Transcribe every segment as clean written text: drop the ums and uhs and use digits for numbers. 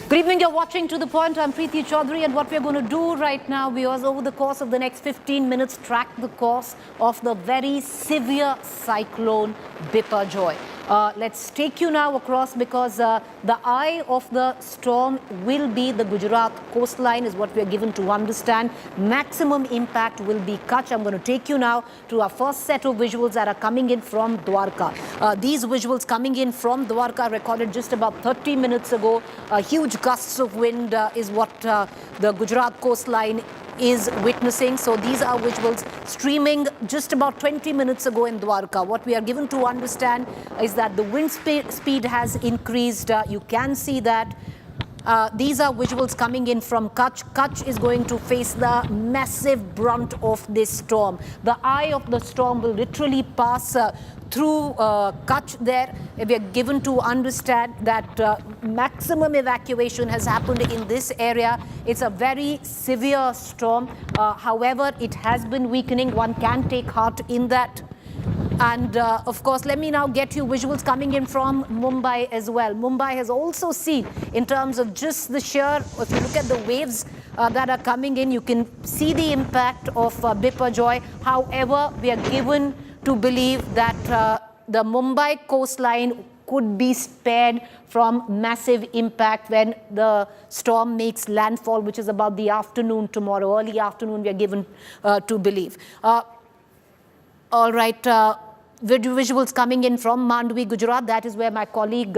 Good evening, you're watching To The Point. I'm Preeti Choudury, and what we're going to do right now, viewers, over the course of the next 15 minutes, track the course of the very severe cyclone Biparjoy. Let's take you now across because the eye of the storm will be the Gujarat coastline is what we are given to understand. Maximum impact will be Kutch. I'm going to take you now to our first set of visuals that are coming in from Dwarka. These visuals coming in from Dwarka recorded just about 30 minutes ago. Huge gusts of wind is what the Gujarat coastline is witnessing. So these are visuals streaming just about 20 minutes ago in Dwarka. What we are given to understand is that the wind speed has increased. You can see that. These are visuals coming in from Kutch. Kutch is going to face the massive brunt of this storm. The eye of the storm will literally pass through Kutch there. We are given to understand that maximum evacuation has happened in this area. It's a very severe storm. However, it has been weakening. One can take heart in that. And of course, let me now get you visuals coming in from Mumbai as well. Mumbai has also seen, in terms of just the sheer, if you look at the waves that are coming in, you can see the impact of Biparjoy. However, we are given to believe that the Mumbai coastline could be spared from massive impact when the storm makes landfall, which is about the afternoon tomorrow, early afternoon, we are given to believe. All right, visuals coming in from Mandvi, Gujarat. That is where my colleague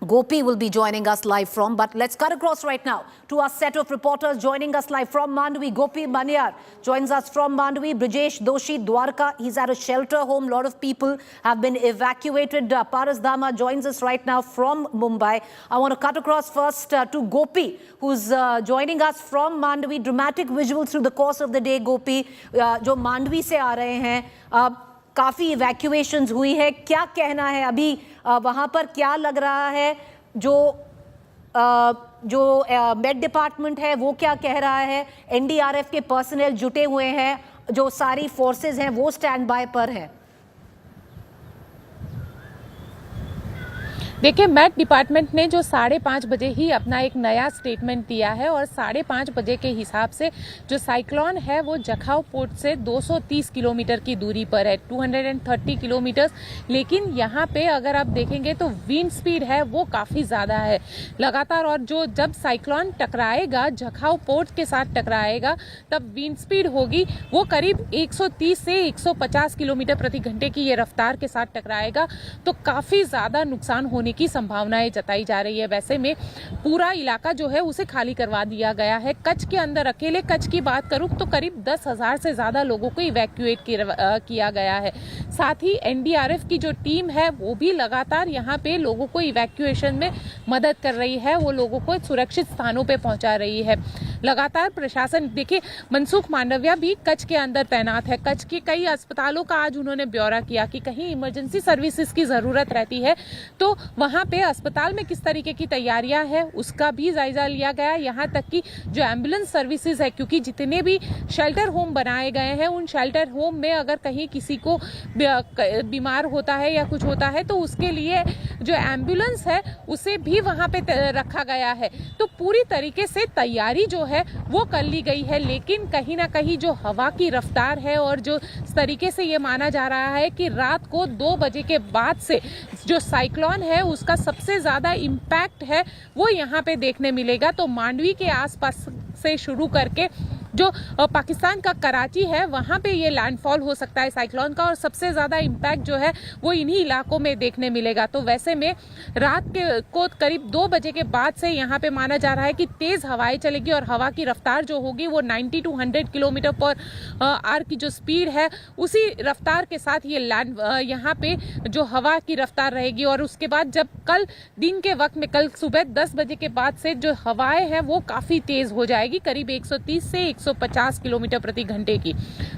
Gopi will be joining us live from. But let's cut across right now to our set of reporters joining us live from Mandvi. Gopi Maniyar joins us from Mandvi. Brijesh Doshi, Dwarka. He's at a shelter home. A lot of people have been evacuated. Paras Dama joins us right now from Mumbai. I want to cut across first to Gopi, who's joining us from Mandvi. Dramatic visuals through the course of the day, Gopi, जो मांडवी से आ रहे हैं. काफ़ी इवैक्यूएशंस हुई है. क्या कहना है अभी वहाँ पर, क्या लग रहा है? जो मेट डिपार्टमेंट है वो क्या कह रहा है? एनडीआरएफ के पर्सनल जुटे हुए हैं, जो सारी फोर्सेस हैं वो स्टैंड बाय पर हैं. देखिए, मेट डिपार्टमेंट ने जो 5:30 बजे ही अपना एक नया स्टेटमेंट दिया है और 5:30 बजे के हिसाब से जो साइक्लोन है वो जखाऊ पोर्ट से 230 किलोमीटर की दूरी पर है, 230 किलोमीटर. लेकिन यहाँ पे अगर आप देखेंगे तो विंड स्पीड है वो काफ़ी ज़्यादा है लगातार. और जो जब साइक्लोन टकराएगा, जखाऊ पोर्ट के साथ टकराएगा, तब विंड स्पीड होगी वो करीब 130 से 150 किलोमीटर प्रति घंटे की ये रफ्तार के साथ टकराएगा. तो काफ़ी ज़्यादा नुकसान होने की संभावनाएं जताई जा रही है. वैसे में पूरा इलाका जो है उसे खाली करवा दिया गया है. कच्छ के अंदर, अकेले कच्छ की बात करूं तो करीब 10,000 से ज़्यादा लोगों को इवैक्यूएट किया गया है. साथ ही एनडीआरएफ की जो टीम है वो भी लगातार यहाँ पे लोगों को इवैक्यूएशन में मदद कर रही है, वो लोगों को सुरक्षित स्थानों पे पहुँचा रही है. लगातार प्रशासन, देखिए, मनसुख मांडविया भी कच्छ के अंदर तैनात है. कच्छ के कई अस्पतालों का आज उन्होंने ब्यौरा किया कि कहीं इमरजेंसी सर्विसेज की ज़रूरत रहती है तो वहाँ पे अस्पताल में किस तरीके की तैयारियां हैं उसका भी जायजा लिया गया. यहाँ तक कि जो एम्बुलेंस सर्विसेज है, क्योंकि जितने भी शेल्टर होम बनाए गए हैं उन शेल्टर होम में अगर कहीं किसी को बीमार होता है या कुछ होता है तो उसके लिए जो एम्बुलेंस है उसे भी वहाँ पे रखा गया है. तो पूरी तरीके से तैयारी जो है वो कर ली गई है. लेकिन कहीं ना कहीं जो हवा की रफ्तार है और जो तरीके से ये माना जा रहा है कि रात को 2 बजे के बाद से जो साइक्लोन है उसका सबसे ज़्यादा इम्पैक्ट है वो यहाँ पे देखने मिलेगा. तो मांडवी के आसपास से शुरू करके जो पाकिस्तान का कराची है वहाँ पे ये लैंडफॉल हो सकता है साइक्लोन का, और सबसे ज़्यादा इम्पैक्ट जो है वो इन्हीं इलाकों में देखने मिलेगा. तो वैसे में रात को करीब 2 बजे के बाद से यहाँ पे माना जा रहा है कि तेज़ हवाएं चलेगी और हवा की रफ्तार जो होगी वो 90 to 100 किलोमीटर पर आवर की जो स्पीड है उसी रफ्तार के साथ ये यहाँ पे जो हवा की रफ्तार रहेगी. और उसके बाद जब कल दिन के वक्त में, कल सुबह 10 बजे के बाद से जो हवाएं हैं वो काफ़ी तेज़ हो जाएगी, करीब 130 से 150 किलोमीटर प्रति घंटे की।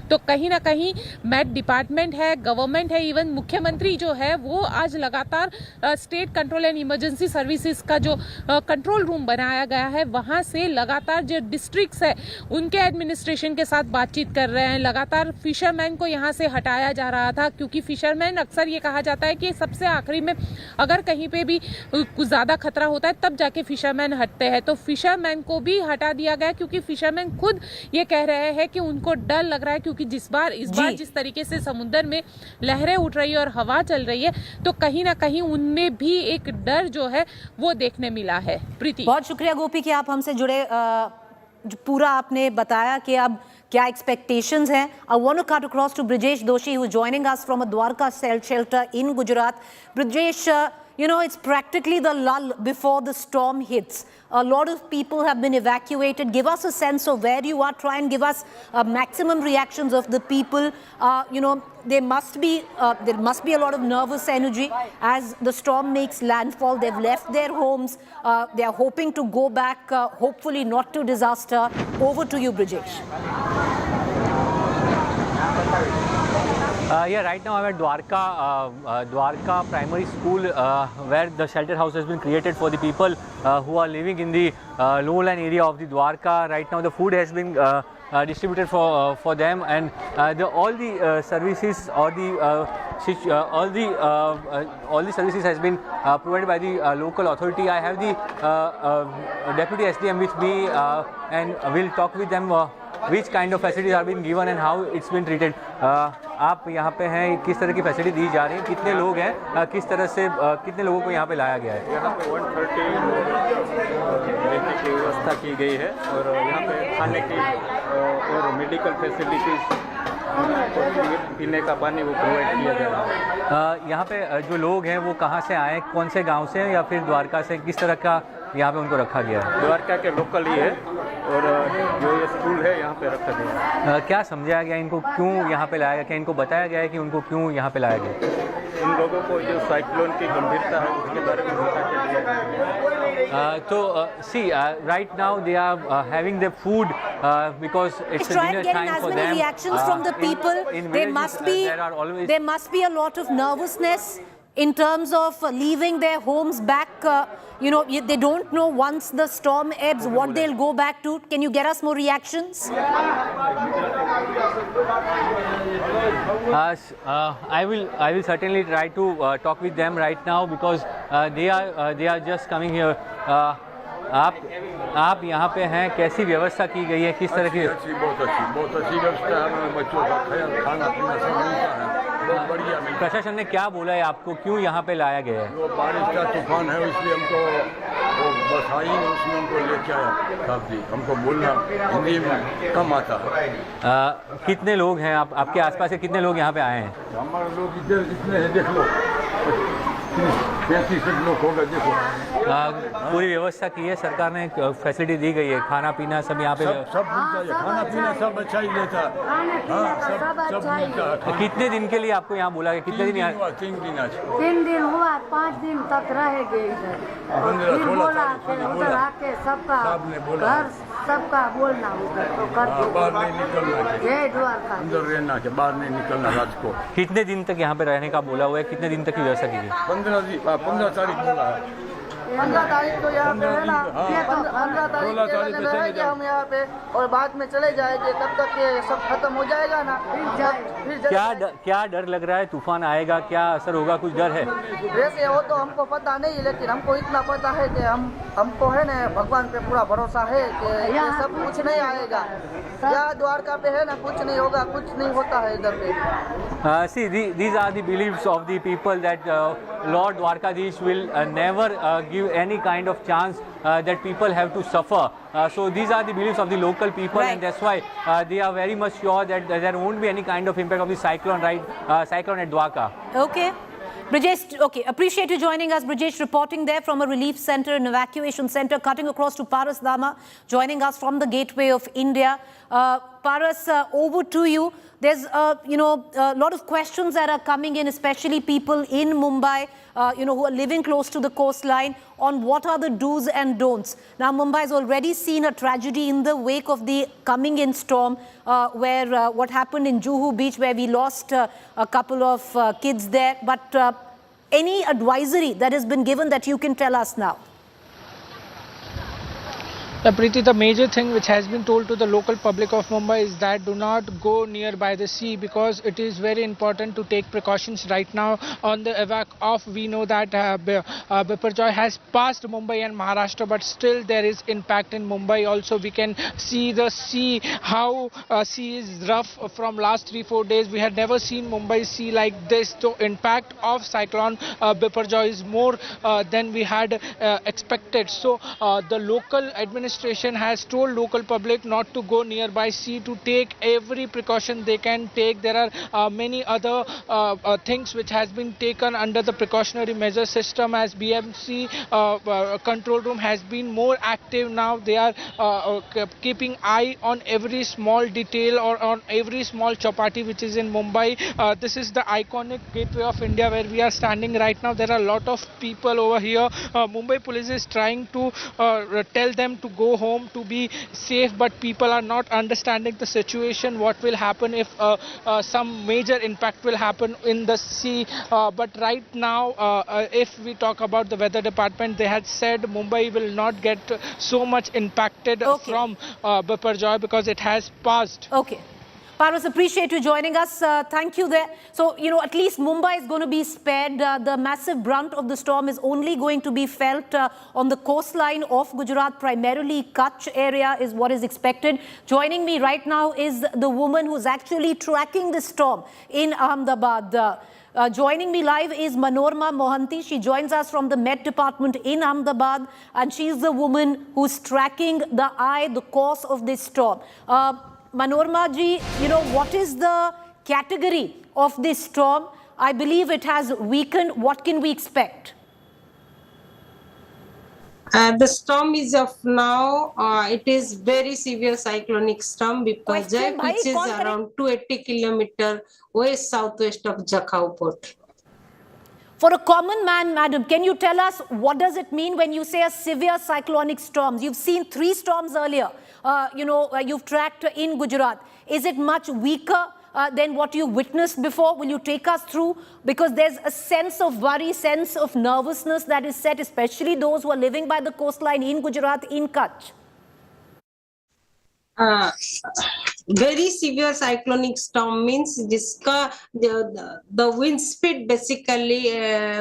तो कहीं ना कहीं मैट डिपार्टमेंट है, गवर्नमेंट है, इवन मुख्यमंत्री जो है वो आज लगातार state control and emergency services का जो कंट्रोल रूम बनाया गया है वहाँ से लगातार जो डिस्ट्रिक्ट्स है उनके एडमिनिस्ट्रेशन के साथ बातचीत कर रहे हैं। लगातार फिशरमैन को यहाँ से हटाया जा रहा था, क्योंकि फिशरमैन अक्सर ये कहा जाता है कि सबसे आखिरी में अगर कहीं पे भी कुछ ज़्यादा खतरा होता है तब जाके फिशरमैन हटते हैं। तो फिशरमैन को भी हटा दिया गया, क्योंकि फिशरमैन खुद ये कह रहे हैं कि उनको डर लग रहा है, क्योंकि इस बार जिस तरीके से समुद्र में लहरें उठ रही है और हवा चल रही है तो कहीं ना कहीं उनमें भी एक डर जो है वो देखने मिला है। प्रीति, बहुत शुक्रिया गोपी कि आप हमसे जुड़े, पूरा आपने बताया कि अब क्या expectations हैं. I want to cut across to Brijesh Doshi, who is joining us from a Dwarka shelter in Gujarat. Brijesh, you know, it's practically the lull before the storm hits. A lot of people have been evacuated. Give us a sense of where you are. Try and give us maximum reactions of the people. You know, there must be a lot of nervous energy as the storm makes landfall. They've left their homes. They are hoping to go back, hopefully not to disaster. Over to you, Brijesh. Yeah, right now I'm at Dwarka Primary School, where the shelter house has been created for the people who are living in the lowland area of the Dwarka. Right now the food has been distributed for them, and all the services or all the services has been provided by the local authority. I have the deputy SDM with me, and we'll talk with them which kind of facilities are being given and how it's been treated. आप यहाँ पे हैं, किस तरह की facility दी जा रही है, कितने लोग हैं, किस तरह से कितने लोगों को यहाँ पे लाया गया है? यहाँ पे 130 रहने की व्यवस्था की गई है और यहाँ पे खाने की और मेडिकल फैसिलिटीज़, पीने का पानी वो प्रोवाइड किया जा रहा है। यहाँ पे जो लोग हैं वो कहाँ से आए, कौन से गांव से हैं या फिर द्वारका से, किस तरह का यहाँ पे उनको रखा गया है? द्वारका के लोकल ही है और जो ये स्कूल है यहाँ पे रखा गया है। क्या समझाया गया, इनको क्यों यहाँ पे लाया गया, क्या इनको बताया गया है कि उनको क्यों यहाँ पे लाया गया? इन लोगों को जो साइक्लोन की गंभीरता है उसके बारे में बता के दिया गया। तो see, right now they are having their food because it's a dinner time for them. Reactions from the people. There must be a lot of nervousness in terms of leaving their homes back. You know, they don't know once the storm ebbs what they'll go back to. Can you get us more reactions? I will certainly try to talk with them right now because they are just coming here. आप यहाँ पे हैं, कैसी व्यवस्था की गई है, किस तरह की? बहुत अच्छी व्यवस्था है। बच्चों का खाना पीना सब मिलता है, बहुत बढ़िया मिलता है। प्रशासन ने क्या बोला है आपको, क्यों यहाँ पे लाया गया है? वो बारिश का तूफान है इसलिए हमको वो बस आई है, उसमें हमको लेके आया साहब जी। हमको बोलना हिंदी में कम आता है। कितने लोग हैं आपके आसपास से, कितने लोग यहाँ पे आए हैं? हमारे लोग इधर कितने हैं देख लो, 35 लोग हो गए देखो। पूरी व्यवस्था की है सरकार ने, फैसिलिटी दी गई है, खाना पीना सब यहाँ पे सब मिलता है, खाना पीना सब अच्छा ही लेता है। सब मिलता है। कितने दिन के लिए आपको यहाँ बोला गया, कितने दिन? 3 दिन आज 3 दिन हुआ, 5 दिन तक रहेंगे इधर। 15-16 उधर आके सबका घर सबका बोलना उधर तो कर दो, बाहर नहीं निकलना, जय द्वारका, अंदर रहना के बाहर नहीं निकलना रात को। कितने दिन तक यहाँ पे रहने का बोला हुआ है, कितने दिन तक की व्यवस्था की गई? 15 तारीख बोला है। 15 तारीख को यहाँ पे है ना, 15 तारीख को रहेंगे हम यहाँ पे और बाद में चले जाएंगे, तब तक ये सब खत्म हो जाएगा ना। फिर क्या डर लग रहा है, तूफान आएगा, क्या असर होगा, कुछ डर है? वैसे वो तो हमको पता नहीं, लेकिन हमको इतना पता है कि हमको है ना भगवान पे पूरा भरोसा है कि ये सब कुछ नहीं आएगा। यहाँ द्वारका पे है ना, कुछ नहीं होगा, कुछ नहीं होता है इधर पे। See, these are the beliefs of the people that Lord Dwarkadish will never give any kind of chance that people have to suffer. So these are the beliefs of the local people, right. And that's why they are very much sure that there won't be any kind of impact of the cyclone at Dwarka. Okay. Brijesh, okay, appreciate you joining us. Brijesh reporting there from a relief center, an evacuation center, cutting across to Parasdama, joining us from the gateway of India. Paras, over to you. There's, a lot of questions that are coming in, especially people in Mumbai, who are living close to the coastline, on what are the do's and don'ts. Now, Mumbai has already seen a tragedy in the wake of the coming in storm, where what happened in Juhu Beach, where we lost a couple of kids there. But any advisory that has been given that you can tell us now? Preeti, the major thing which has been told to the local public of Mumbai is that do not go nearby the sea, because it is very important to take precautions right now on the evac off. We know that Biparjoy has passed Mumbai and Maharashtra, but still there is impact in Mumbai. Also, we can see the sea, how sea is rough from last 3-4 days. We had never seen Mumbai sea like this. So impact of cyclone Biparjoy is more than we had expected. So the local administration has told local public not to go nearby sea, to take every precaution they can take. There are many other things which has been taken under the precautionary measure system, as BMC control room has been more active now. They are keeping eye on every small detail or on every small chapati which is in Mumbai. This is the iconic gateway of India where we are standing right now. There are a lot of people over here. Mumbai police is trying to tell them to go home, to be safe, but people are not understanding the situation. What will happen if some major impact will happen in the sea? But right now, if we talk about the weather department, they had said Mumbai will not get so much impacted from Biparjoy because it has passed. Okay. Paras, appreciate you joining us. Thank you there. So, at least Mumbai is going to be spared. The massive brunt of the storm is only going to be felt on the coastline of Gujarat, primarily Kutch area is what is expected. Joining me right now is the woman who's actually tracking the storm in Ahmedabad. Joining me live is Manorma Mohanty. She joins us from the Met Department in Ahmedabad, and she's the woman who's tracking the course of this storm. Manorma ji, what is the category of this storm? I believe it has weakened. What can we expect? The storm is of now, it is very severe cyclonic storm Biparjoy, which is around 280 kilometers west-southwest of Jakhau port. For a common man, madam, can you tell us what does it mean when you say a severe cyclonic storm? You've seen 3 storms earlier, you've tracked in Gujarat. Is it much weaker than what you witnessed before? Will you take us through? Because there's a sense of worry, sense of nervousness that is set, especially those who are living by the coastline in Gujarat, in Kutch. Very severe cyclonic storm means the wind speed basically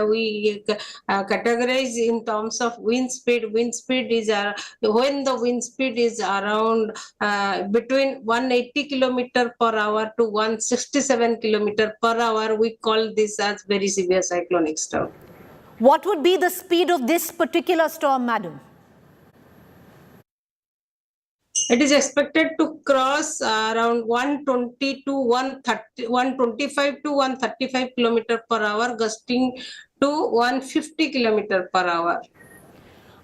we categorize in terms of wind speed. Wind speed is when the wind speed is around between 180 km per hour to 167 km per hour, we call this as very severe cyclonic storm. What would be the speed of this particular storm, madam? It is expected to cross around 120 to 130, 125 to 135 km per hour, gusting to 150 km per hour.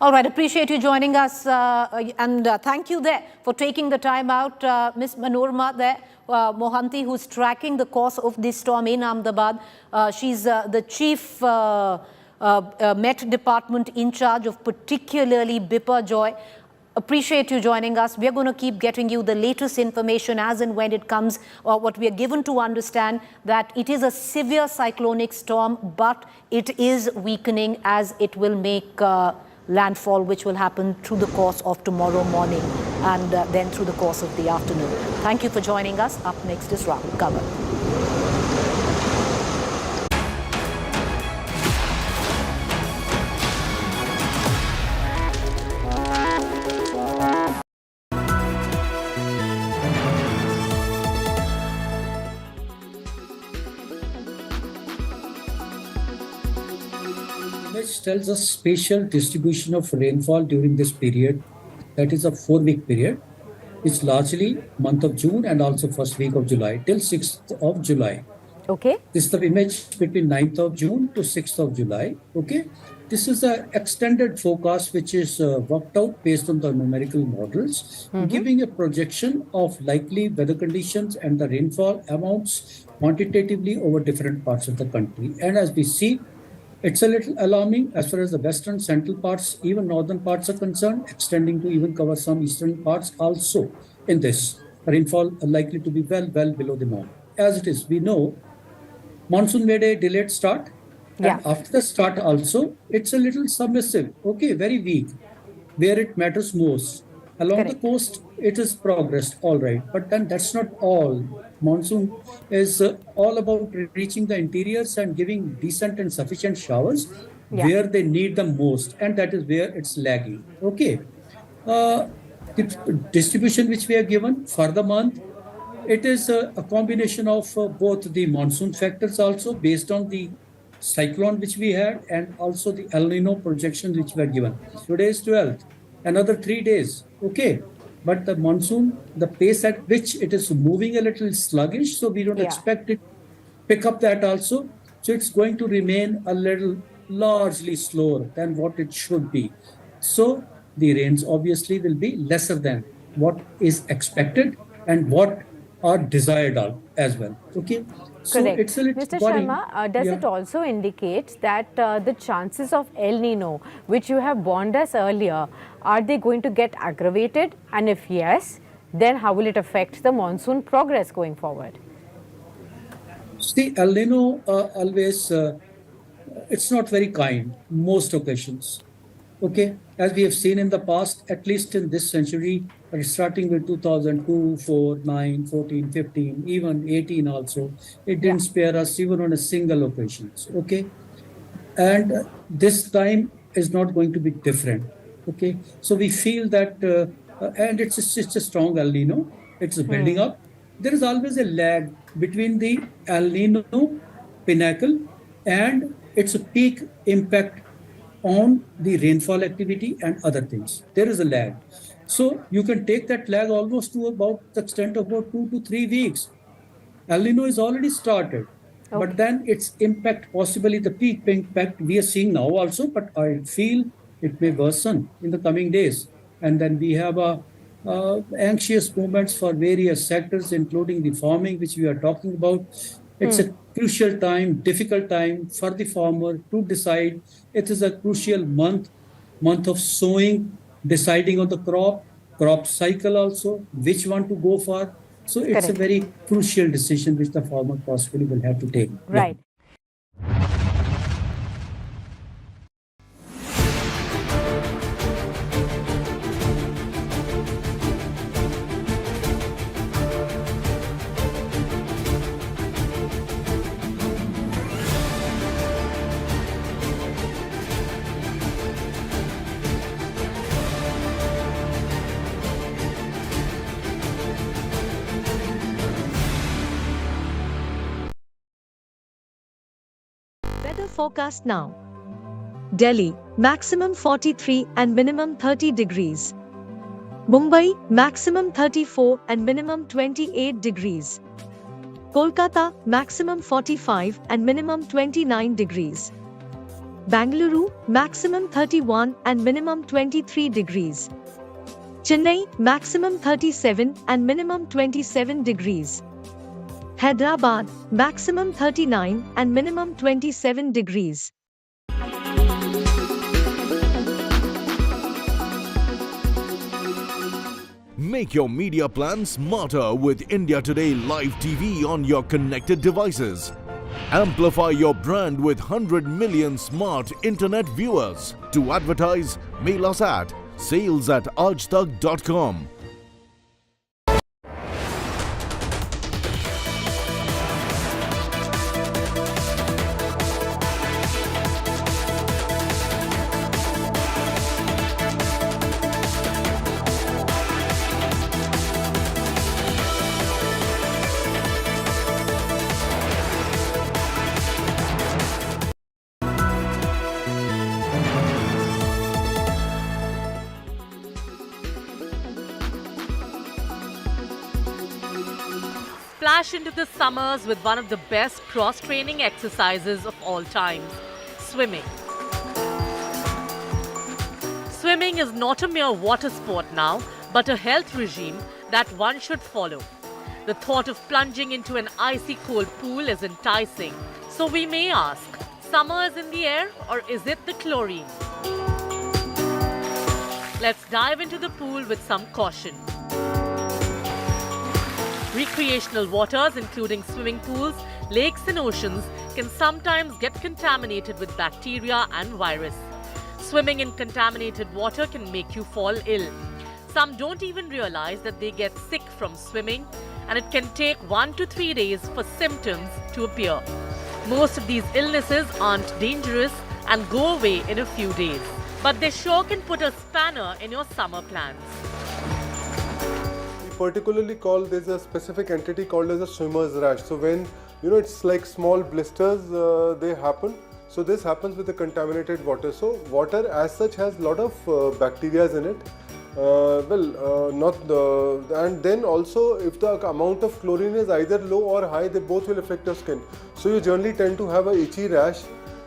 All right, appreciate you joining us, and thank you there for taking the time out, Ms. Manorma there, Mohanty, who's tracking the course of this storm in Ahmedabad. She's the chief Met Department in charge of particularly Biparjoy. Appreciate you joining us. We're going to keep getting you the latest information as and when it comes. What we are given to understand that it is a severe cyclonic storm, but it is weakening as it will make landfall, which will happen through the course of tomorrow morning and then through the course of the afternoon. Thank you for joining us. Up next is Round Cover. Tells us spatial distribution of rainfall during this period, that is a 4-week period. It's largely month of June and also first week of July till 6th of July. Okay. This is the image between 9th of June to 6th of July. Okay. This is an extended forecast which is worked out based on the numerical models, giving a projection of likely weather conditions and the rainfall amounts quantitatively over different parts of the country. And as we see, it's a little alarming as far as the western, central parts, even northern parts are concerned, extending to even cover some eastern parts also in this. Rainfall are likely to be well below the norm. As it is, we know monsoon made a delayed start. Yeah. And after the start also, it's a little submissive, okay, very weak, where it matters most. Along the coast, it is progressed, all right. But then that's not all. Monsoon is all about reaching the interiors and giving decent and sufficient showers where they need the most. And that is where it's lagging, okay. The distribution which we are given for the month, it is a combination of both the monsoon factors also based on the cyclone which we had and also the El Nino projections which were given. Today is 12th, another 3 days, okay. But the monsoon, the pace at which it is moving a little sluggish, so we don't expect it pick up that also. So it's going to remain a little largely slower than what it should be. So the rains obviously will be lesser than what is expected and what are desired as well, okay. So Correct. it's a little Mr. worrying. Sharma, does it also indicate that the chances of El Nino, which you have warned us earlier, are they going to get aggravated? And if yes, then how will it affect the monsoon progress going forward? See, El Nino always, it's not very kind, most occasions. Okay, as we have seen in the past, at least in this century, starting with 2002, 4, 9, 14, 15, even 18 also, it didn't spare us even on a single occasion. Okay, and this time is not going to be different. Okay, so we feel that, and it's a strong El Nino, it's building up. There is always a lag between the El Nino pinnacle and its peak impact on the rainfall activity and other things. There is a lag. So you can take that lag almost to about the extent of about 2 to 3 weeks. El Nino is already started, but then its impact, possibly the peak impact we are seeing now also, but I feel it may worsen in the coming days. And then we have anxious moments for various sectors, including the farming, which we are talking about. It's a crucial time, difficult time for the farmer to decide. It is a crucial month of sowing, deciding on the crop cycle also, which one to go for. So it's a very crucial decision which the farmer possibly will have to take. Right. Weather forecast now. Delhi, maximum 43 and minimum 30 degrees. Mumbai, maximum 34 and minimum 28 degrees. Kolkata, maximum 45 and minimum 29 degrees. Bangalore, maximum 31 and minimum 23 degrees. Chennai, maximum 37 and minimum 27 degrees. Hyderabad, maximum 39 and minimum 27 degrees. Make your media plan smarter with India Today Live TV on your connected devices. Amplify your brand with 100 million smart internet viewers. To advertise, mail us at sales@aajtak.com. splash into the summers with one of the best cross-training exercises of all times, swimming. Swimming is not a mere water sport now, but a health regime that one should follow. The thought of plunging into an icy cold pool is enticing. So we may ask, summer is in the air or is it the chlorine? Let's dive into the pool with some caution. Recreational waters, including swimming pools, lakes and oceans, can sometimes get contaminated with bacteria and virus. Swimming in contaminated water can make you fall ill. Some don't even realize that they get sick from swimming, and it can take 1 to 3 days for symptoms to appear. Most of these illnesses aren't dangerous and go away in a few days, but they sure can put a spanner in your summer plans. We particularly call there's a specific entity called as a swimmer's rash. So when it's like small blisters, they happen. So this happens with the contaminated water. So water as such has a lot of bacteria in it. And then also if the amount of chlorine is either low or high, they both will affect your skin. So you generally tend to have a itchy rash,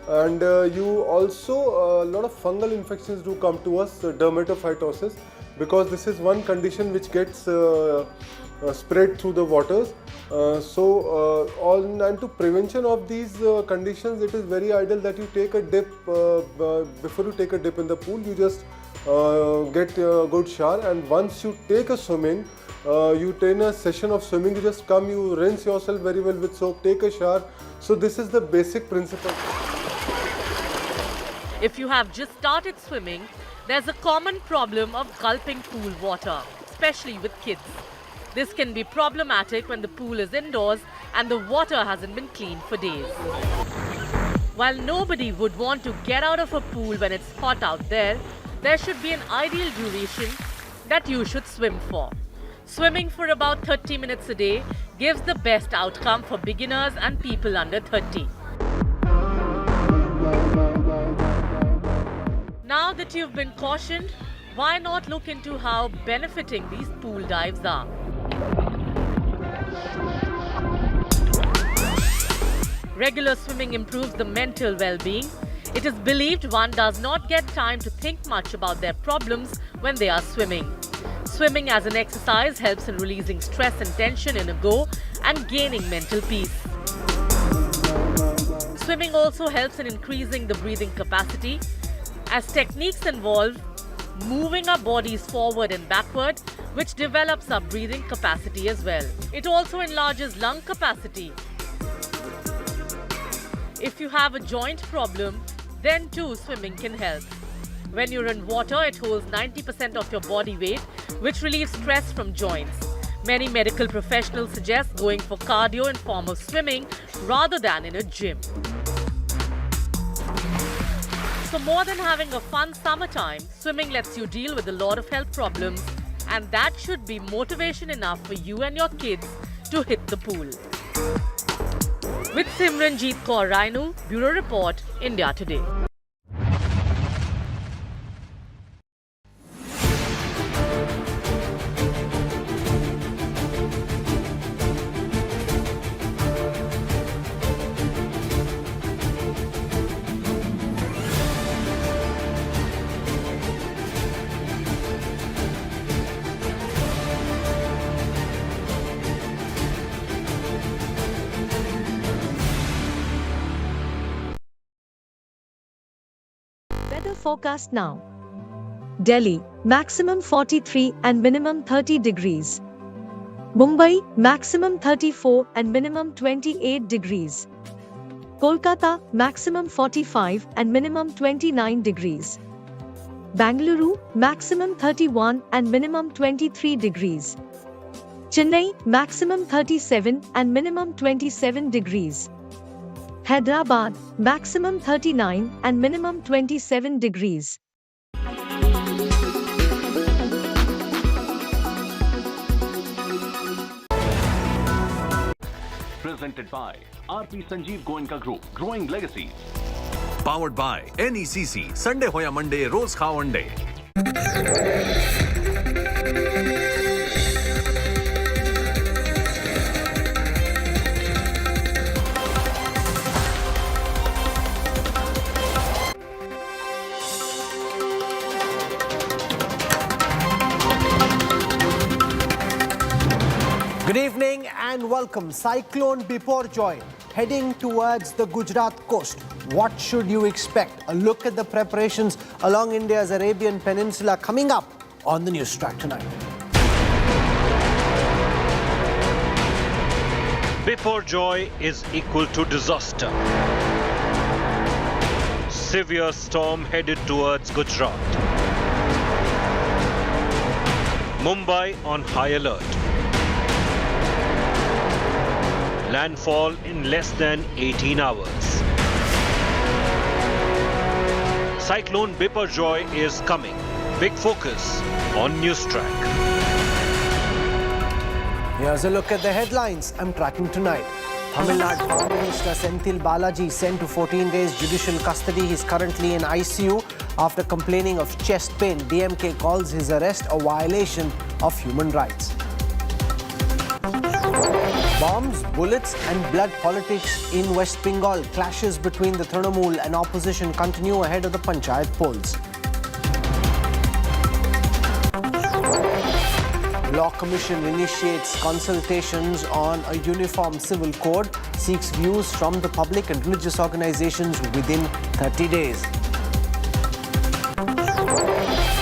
and you also, a lot of fungal infections do come to us, dermatophytosis, because this is one condition which gets spread through the waters. And to prevention of these conditions, it is very ideal that you take a dip, before you take a dip in the pool, you just get a good shower, and once you take a swimming, you take a session of swimming, you just come, you rinse yourself very well with soap, take a shower. So this is the basic principle. If you have just started swimming, there's a common problem of gulping pool water, especially with kids. This can be problematic when the pool is indoors and the water hasn't been cleaned for days. While nobody would want to get out of a pool when it's hot out there should be an ideal duration that you should swim for. Swimming for about 30 minutes a day gives the best outcome for beginners and people under 30. Now that you've been cautioned, why not look into how benefiting these pool dives are? Regular swimming improves the mental well-being. It is believed one does not get time to think much about their problems when they are swimming. Swimming as an exercise helps in releasing stress and tension in a go and gaining mental peace. Swimming also helps in increasing the breathing capacity, as techniques involve moving our bodies forward and backward, which develops our breathing capacity as well. It also enlarges lung capacity. If you have a joint problem, then too swimming can help. When you're in water, it holds 90% of your body weight, which relieves stress from joints. Many medical professionals suggest going for cardio in form of swimming rather than in a gym. So more than having a fun summertime, swimming lets you deal with a lot of health problems, and that should be motivation enough for you and your kids to hit the pool. With Simranjeet Kaur Rainu, Bureau Report, India Today. Weather forecast now. Delhi, maximum 43 and minimum 30 degrees. Mumbai, maximum 34 and minimum 28 degrees. Kolkata, maximum 45 and minimum 29 degrees. Bangalore, maximum 31 and minimum 23 degrees. Chennai, maximum 37 and minimum 27 degrees. Hyderabad, maximum 39 and minimum 27 degrees. Presented by RP Sanjeev Goenka Group, Growing Legacies. Powered by NECC, Sunday hoya Monday, Rose Kha one day. Good evening and welcome. Cyclone Biparjoy heading towards the Gujarat coast. What should you expect? A look at the preparations along India's Arabian Peninsula coming up on the news track tonight. Biparjoy is equal to disaster. Severe storm headed towards Gujarat. Mumbai on high alert. Landfall in less than 18 hours. Cyclone Biparjoy is coming. Big focus on News Track. Here's a look at the headlines I'm tracking tonight. Tamil Nadu Prime Minister Senthil Balaji sent to 14 days judicial custody. He's currently in ICU after complaining of chest pain. DMK calls his arrest a violation of human rights. Bombs, bullets and blood politics in West Bengal. Clashes between the Trinamool and opposition continue ahead of the Panchayat polls. Law Commission initiates consultations on a uniform civil code, seeks views from the public and religious organizations within 30 days.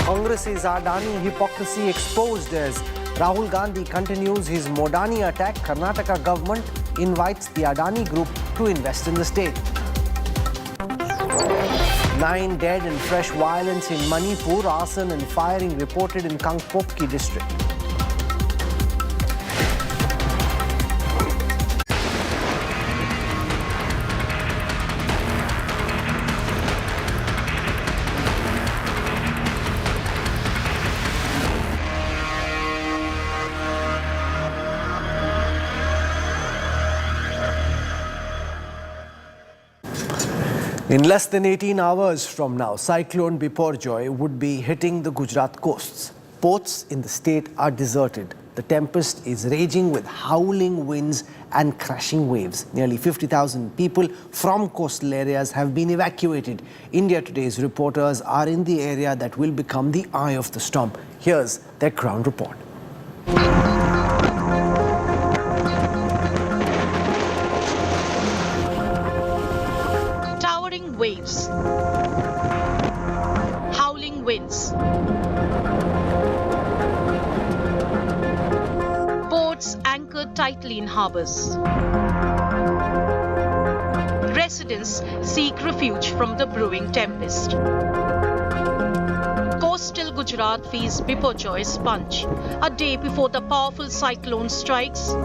Congress's Adani hypocrisy exposed as Rahul Gandhi continues his Modani attack. Karnataka government invites the Adani group to invest in the state. 9 dead and fresh violence in Manipur, arson and firing reported in Kangpokpi district. In less than 18 hours from now, Cyclone Biparjoy would be hitting the Gujarat coasts. Ports in the state are deserted. The tempest is raging with howling winds and crashing waves. Nearly 50,000 people from coastal areas have been evacuated. India Today's reporters are in the area that will become the eye of the storm. Here's their ground report. Waves, howling winds, boats anchored tightly in harbours. Residents seek refuge from the brewing tempest. Coastal Gujarat feels Biparjoy's punch. A day before the powerful cyclone strikes,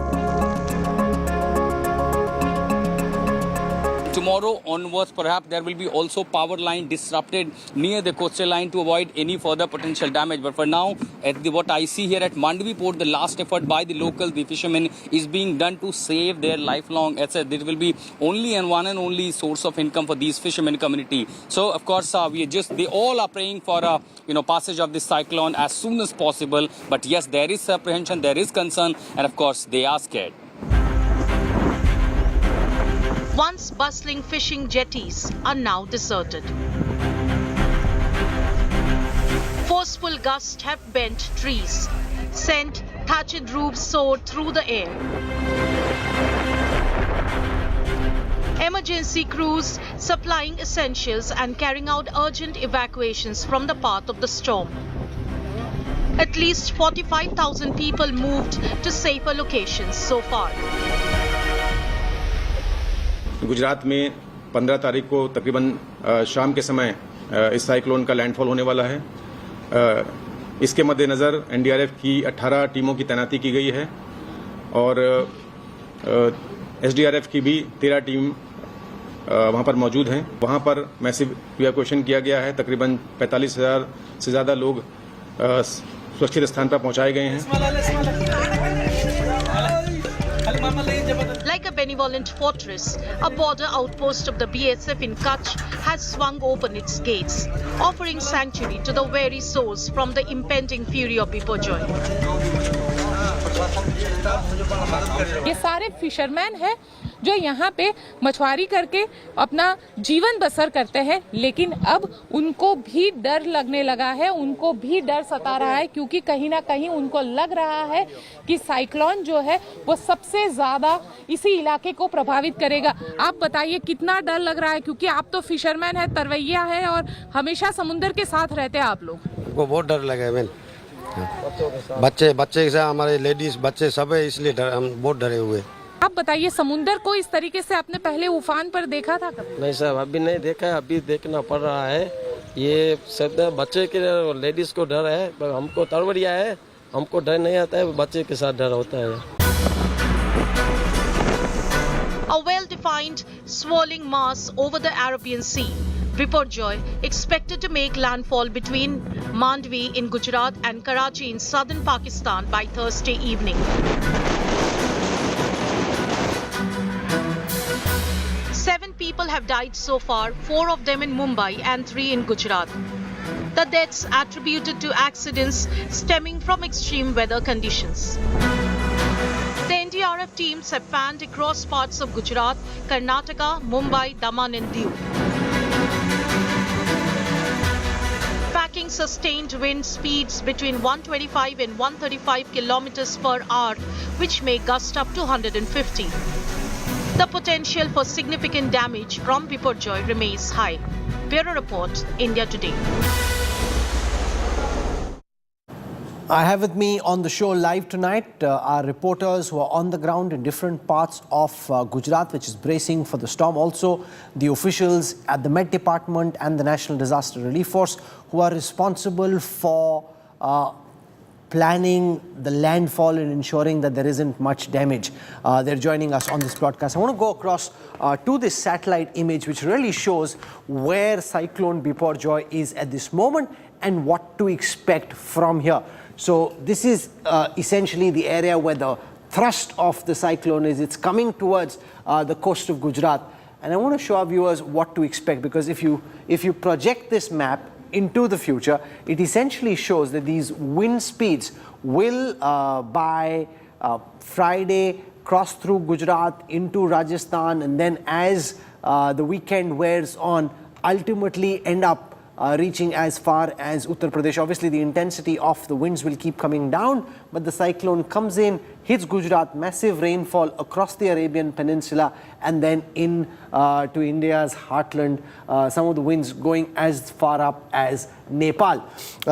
tomorrow onwards, perhaps there will be also power line disrupted near the coastal line to avoid any further potential damage. But for now, what I see here at Mandvi Port, the last effort by the locals, the fishermen, is being done to save their lifelong assets. This will be only and one and only source of income for these fishermen community. So, of course, they all are praying for passage of this cyclone as soon as possible. But yes, there is apprehension, there is concern, and of course, they are scared. Once bustling fishing jetties are now deserted. Forceful gusts have bent trees, sent thatched roofs soared through the air. Emergency crews supplying essentials and carrying out urgent evacuations from the path of the storm. At least 45,000 people moved to safer locations so far. Gujarat में 15 तारीख को तकरीबन शाम के समय इस cyclone का landfall होने वाला है। इसके मद्देनज़र एनडीआरएफ की 18 टीमों की तैनाती की गई है और एसडीआरएफ की भी 13 टीम वहां पर मौजूद हैं। वहां पर मैसिव इवैक्यूएशन किया गया है। तकरीबन 45,000 से ज़्यादा लोग सुरक्षित स्थान पर पहुंचाए गए हैं। Like a benevolent fortress, a border outpost of the BSF in Kutch has swung open its gates, offering sanctuary to the weary souls from the impending fury of Biparjoy. ये सारे फिशरमैन हैं जो यहाँ पे मछुआरी करके अपना जीवन बसर करते हैं, लेकिन अब उनको भी डर लगने लगा है, उनको भी डर सता रहा है, क्योंकि कहीं ना कहीं उनको लग रहा है कि साइक्लोन जो है वो सबसे ज़्यादा इसी इलाके को प्रभावित करेगा। आप बताइए कितना डर लग रहा है, क्योंकि आप तो फिशरमैन है, तरवैया है और हमेशा समुद्र के साथ रहते हैं आप लोग। वो बहुत डर लगा है मैम, बच्चे से हमारे लेडीज बच्चे सब है, इसलिए हम बहुत डरे हुए। आप बताइए समुद्र को इस तरीके से आपने पहले उफान पर देखा था कभी? नहीं सर, अभी नहीं देखा है, अभी देखना पड़ रहा है। ये सब बच्चे के लेडीज को डर है, पर हमको तरवरिया है, हमको डर नहीं आता है, बच्चे के साथ डर होता है। A well-defined swirling mass over the Arabian Sea. Biparjoy expected to make landfall between Mandvi in Gujarat and Karachi in southern Pakistan by Thursday evening. 7 people have died so far, 4 of them in Mumbai and 3 in Gujarat. The deaths attributed to accidents stemming from extreme weather conditions. The NDRF teams have fanned across parts of Gujarat, Karnataka, Mumbai, Daman and Diu. Packing sustained wind speeds between 125 and 135 kilometers per hour, which may gust up to 150. The potential for significant damage from Biparjoy remains high. Bureau Report, India Today. I have with me on the show live tonight our reporters who are on the ground in different parts of Gujarat, which is bracing for the storm. Also, the officials at the Met Department and the National Disaster Relief Force who are responsible for planning the landfall and ensuring that there isn't much damage. They're joining us on this broadcast. I want to go across to this satellite image, which really shows where Cyclone Biparjoy is at this moment and what to expect from here. So this is essentially the area where the thrust of the cyclone is. It's coming towards the coast of Gujarat. And I want to show our viewers what to expect, because if you project this map into the future, it essentially shows that these wind speeds will by Friday cross through Gujarat into Rajasthan, and then as the weekend wears on, ultimately end up reaching as far as Uttar Pradesh. Obviously, the intensity of the winds will keep coming down, but the cyclone comes in, hits Gujarat, massive rainfall across the Arabian Peninsula, and then in to India's heartland, some of the winds going as far up as Nepal.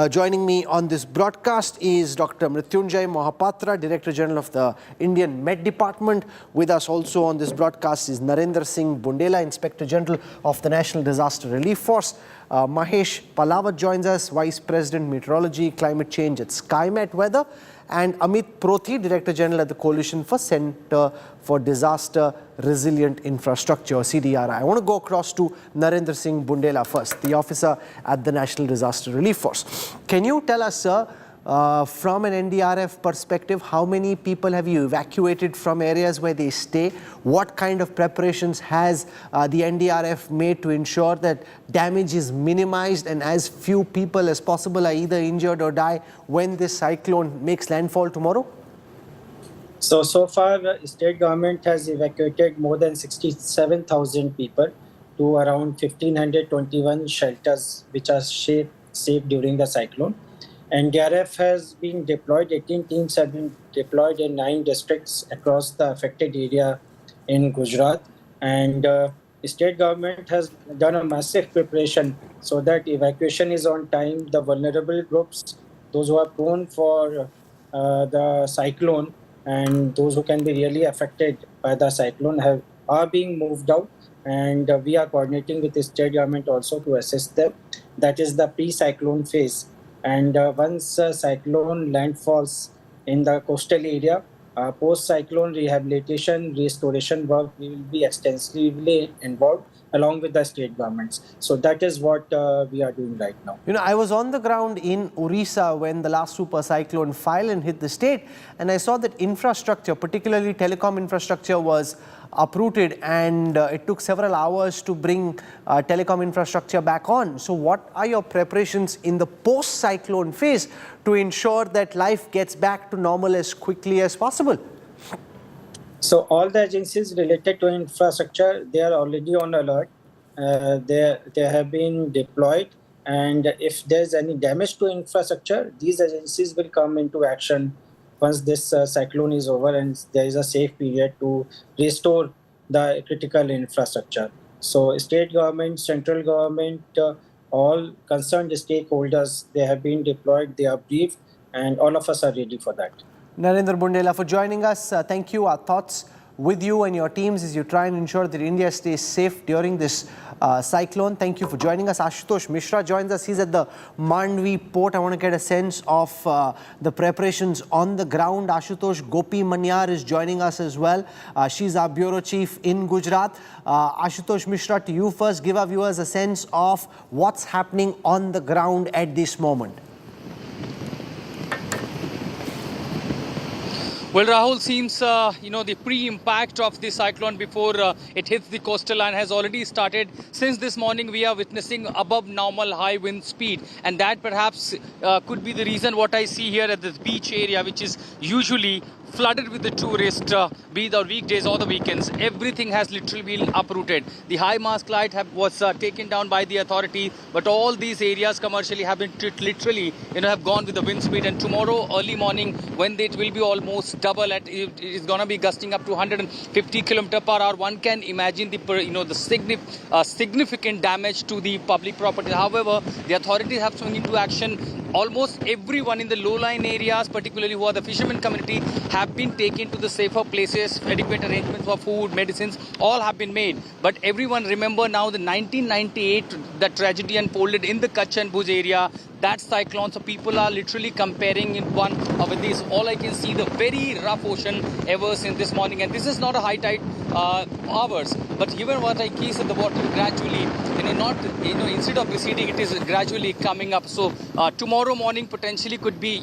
Joining me on this broadcast is Dr. Mrityunjay Mohapatra, Director General of the Indian Met Department. With us also on this broadcast is Narendra Singh Bundela, Inspector General of the National Disaster Relief Force. Mahesh Palawat joins us, Vice President Meteorology, Climate Change at SkyMet Weather, and Amit Prothi, Director General at the Coalition for Centre for Disaster Resilient Infrastructure, CDRI. I want to go across to Narendra Singh Bundela first, the officer at the National Disaster Relief Force. Can you tell us, sir, from an NDRF perspective, how many people have you evacuated from areas where they stay? What kind of preparations has the NDRF made to ensure that damage is minimized and as few people as possible are either injured or die when this cyclone makes landfall tomorrow? So far, the state government has evacuated more than 67,000 people to around 1,521 shelters which are safe during the cyclone. NDRF has been deployed, 18 teams have been deployed in 9 districts across the affected area in Gujarat. And the state government has done a massive preparation so that evacuation is on time. The vulnerable groups, those who are prone for the cyclone and those who can be really affected by the cyclone are being moved out. And we are coordinating with the state government also to assist them. That is the pre-cyclone phase. And once cyclone landfalls in the coastal area, post-cyclone rehabilitation, restoration work will be extensively involved along with the state governments. So that is what we are doing right now. You know, I was on the ground in Orissa when the last super cyclone Phylon hit the state, and I saw that infrastructure, particularly telecom infrastructure, was uprooted, and it took several hours to bring telecom infrastructure back on. So what are your preparations in the post-cyclone phase to ensure that life gets back to normal as quickly as possible? So all the agencies related to infrastructure, they are already on alert. They have been deployed, and if there's any damage to infrastructure, these agencies will come into action once this cyclone is over and there is a safe period to restore the critical infrastructure. So state government, central government, all concerned stakeholders, they have been deployed, they are briefed, and all of us are ready for that. Narendra Bundela for joining us. Thank you. Our thoughts with you and your teams as you try and ensure that India stays safe during this cyclone. Thank you for joining us. Ashutosh Mishra joins us. He's at the Mandvi port. I want to get a sense of the preparations on the ground. Ashutosh, Gopi Manyar is joining us as well. She's our bureau chief in Gujarat. Ashutosh Mishra, to you first, give our viewers a sense of what's happening on the ground at this moment. Well, Rahul, seems, the pre-impact of the cyclone before it hits the coastal line has already started. Since this morning, we are witnessing above normal high wind speed. And that perhaps could be the reason what I see here at this beach area, which is usually flooded with the tourists, be it on weekdays or the weekends. Everything has literally been uprooted. The high mast light was taken down by the authority, but all these areas commercially have been literally, have gone with the wind speed. And tomorrow early morning, when it will be almost double, it is going to be gusting up to 150 km/h. One can imagine the significant damage to the public property. However, the authorities have swung into action. Almost everyone in the low-lying areas, particularly who are the fishermen community, have been taken to the safer places. Adequate arrangements for food, medicines, all have been made. But everyone remember now the 1998, the tragedy unfolded in the Kutch and Bhuj area. That cyclone, so people are literally comparing in one with this. All I can see the very rough ocean ever since this morning, and this is not a high tide hours. But given what I see, the water gradually, instead of receding, it is gradually coming up. So tomorrow morning potentially could be,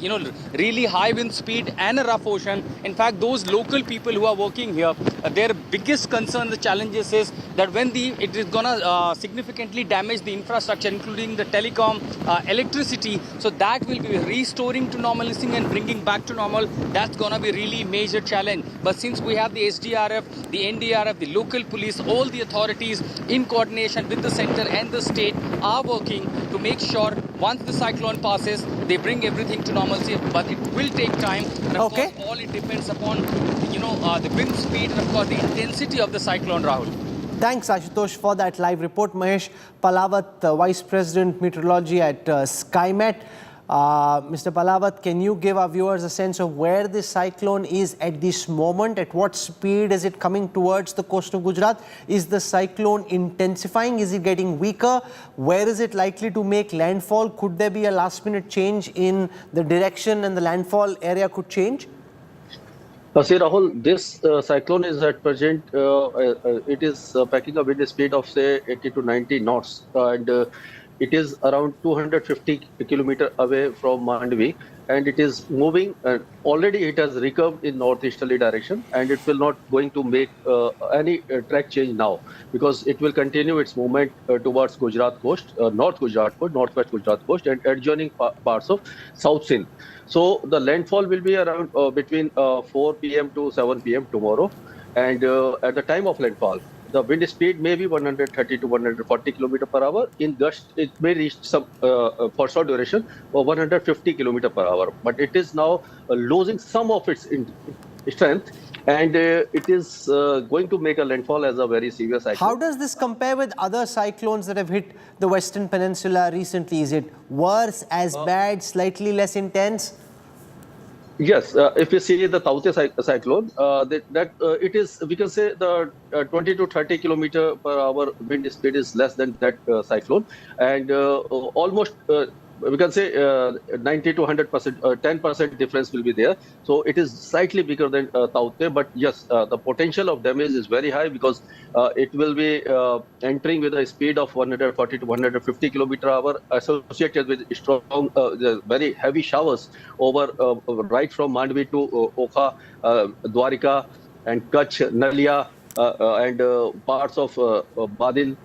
really high wind speed and a rough ocean. In fact, those local people who are working here, their biggest concern, the challenges is that when it is gonna significantly damage the infrastructure, including the telecom, electricity. So that will be restoring to normalcy and bringing back to normal. That's gonna be really major challenge. But since we have the SDRF, the NDRF, the local police, all the authorities in coordination with the center and the state are working to make sure once the cyclone passes, they bring everything to normalcy. But it will take time. And of course, all it depends upon, the wind speed and of course the intensity of the cyclone, Rahul. Thanks, Ashutosh, for that live report. Mahesh Palawat, Vice President Meteorology at SkyMet. Mr. Palawat, can you give our viewers a sense of where this cyclone is at this moment? At what speed is it coming towards the coast of Gujarat? Is the cyclone intensifying? Is it getting weaker? Where is it likely to make landfall? Could there be a last-minute change in the direction and the landfall area could change? See, Rahul, this cyclone is at present, it is packing a wind speed of say 80 to 90 knots, and it is around 250 kilometers away from Mandvi, and it is moving. Already it has recurved in northeasterly direction, and it will not going to make any track change now, because it will continue its movement towards Gujarat coast, North Gujarat coast, Northwest Gujarat coast, and adjoining parts of South Sindh. So the landfall will be around between 4 p.m. to 7 p.m. tomorrow, and at the time of landfall, the wind speed may be 130 to 140 km/h. In gust, it may reach some for short duration of 150 km/h. But it is now losing some of its strength, and it is going to make a landfall as a very severe cyclone. How does this compare with other cyclones that have hit the Western Peninsula recently? Is it worse, as bad, slightly less intense? Yes, if you see the Taute cyclone, it is, we can say the 20 to 30 km/h wind speed is less than that cyclone, and almost we can say 90 to 100%, 10% difference will be there. So it is slightly bigger than Taute, but yes, the potential of damage is very high, because it will be entering with a speed of 140 to 150 km/h, associated with strong, very heavy showers over right from Mandvi to Okha, Dwarika, and Kutch, Nalia, and parts of Badin,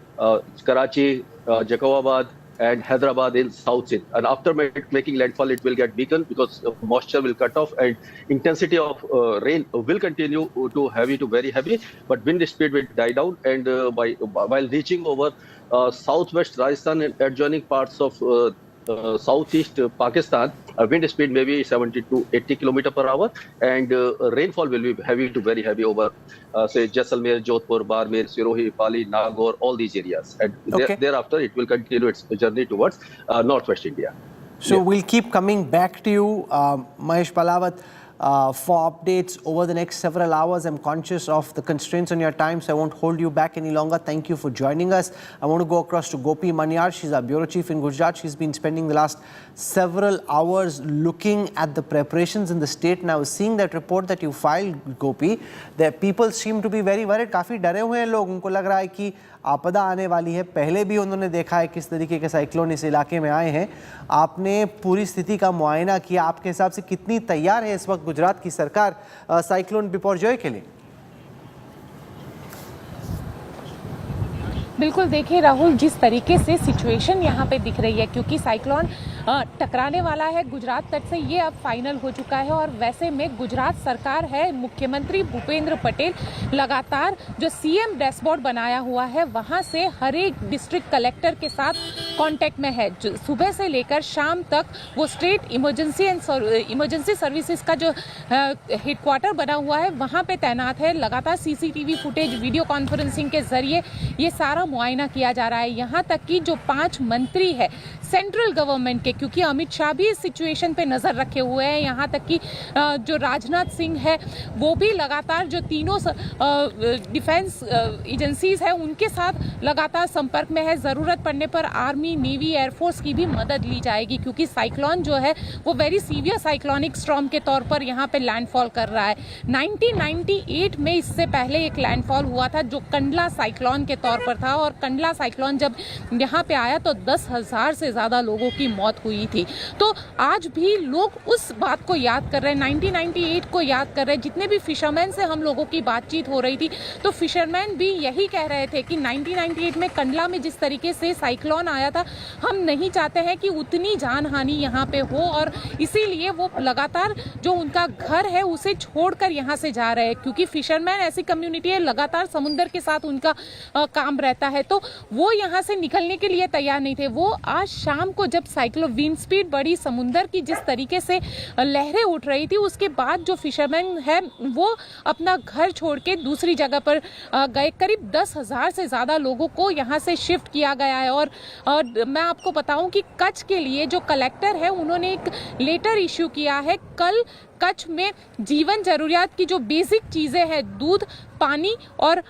Karachi, Jacobabad, and Hyderabad in south. And after making landfall, it will get weakened because moisture will cut off and intensity of rain will continue to heavy to very heavy, but wind speed will die down. And while reaching over southwest Rajasthan and adjoining parts of southeast Pakistan, wind speed may be 70 to 80 km per hour, and rainfall will be heavy to very heavy over, say, Jaisalmer, Jodhpur, Barmer, Sirohi, Pali, Nagaur, all these areas. And thereafter, it will continue its journey towards northwest India. So we'll keep coming back to you, Mahesh Palawat, for updates over the next several hours. I'm conscious of the constraints on your time, so I won't hold you back any longer. Thank you for joining us. I want to go across to Gopi Manyar. She's our bureau chief in Gujarat. She's been spending the last several hours looking at the preparations in the state. Now, seeing that report that you filed, Gopi, that people seem to be very worried. काफ़ी डरे हुए हैं लोग. उनको लग रहा है कि आपदा आने वाली है. पहले भी उन्होंने देखा है किस तरीके के साइक्लोन इस इलाके में आए हैं. आपने पूरी स्थिति का मुआयना किया. आपके हिसाब से कितनी तैयार है इस वक्त गुजरात की सरकार साइक्लोन बिपरजॉय के लिए? बिल्कुल, देखिए राहुल, जिस तरीके से सिचुएशन यहाँ पे दिख रही है, क्योंकि साइक्लोन टकराने वाला है गुजरात तट से, ये अब फाइनल हो चुका है. और वैसे में गुजरात सरकार है, मुख्यमंत्री भूपेंद्र पटेल लगातार जो सीएम डैशबोर्ड बनाया हुआ है वहाँ से हर एक डिस्ट्रिक्ट कलेक्टर के साथ कांटेक्ट में है. सुबह से लेकर शाम तक वो स्टेट इमरजेंसी सर्विसेज का जो हेडक्वार्टर बना हुआ है वहाँ पे तैनात है. लगातार सीसीटीवी फुटेज, वीडियो कॉन्फ्रेंसिंग के जरिए ये सारा मुआयना किया जा रहा है. यहाँ तक कि जो 5 मंत्री है सेंट्रल गवर्नमेंट के, क्योंकि अमित शाह भी इस सिचुएशन पे नज़र रखे हुए हैं, यहाँ तक कि जो राजनाथ सिंह है वो भी लगातार जो तीनों डिफेंस एजेंसीज है उनके साथ लगातार संपर्क में है. ज़रूरत पड़ने पर आर्मी, नेवी, एयरफोर्स की भी मदद ली जाएगी, क्योंकि साइक्लोन जो है वो वेरी सीवियर साइक्लोनिक स्टॉर्म के तौर पर यहाँ पे लैंडफॉल कर रहा है. 1998 में इससे पहले एक लैंडफॉल हुआ था जो कंडला साइक्लोन के तौर पर था, और कंडला साइक्लोन जब यहाँ पे आया तो 10,000 से ज़्यादा लोगों की मौत हुई थी. तो आज भी लोग उस बात को याद कर रहे हैं, 1998 को याद कर रहे हैं. जितने भी फिशरमैन से हम लोगों की बातचीत हो रही थी तो फिशरमैन भी यही कह रहे थे कि 1998 में कंडला में जिस तरीके से साइक्लोन आया था, हम नहीं चाहते हैं कि उतनी जान हानि यहाँ पे हो, और इसीलिए वो लगातार जो उनका घर है उसे छोड़कर यहाँ से जा रहे हैं. क्योंकि फिशरमैन ऐसी कम्युनिटी है, लगातार समुद्र के साथ उनका काम रहता है, तो वो यहाँ से निकलने के लिए तैयार नहीं थे. वो आज शाम को जब साइक्लोन विंड स्पीड बढ़ी, समुंदर की जिस तरीके से लहरें उठ रही थी, उसके बाद जो फिशरमैन है वो अपना घर छोड़ के दूसरी जगह पर गए. करीब 10,000 से ज़्यादा लोगों को यहाँ से शिफ्ट किया गया है. और मैं आपको बताऊं कि कच्छ के लिए जो कलेक्टर है उन्होंने एक लेटर इश्यू किया है. कल कच्छ में जीवन जरूरियात की जो बेसिक चीज़ें हैं, दूध, पानी और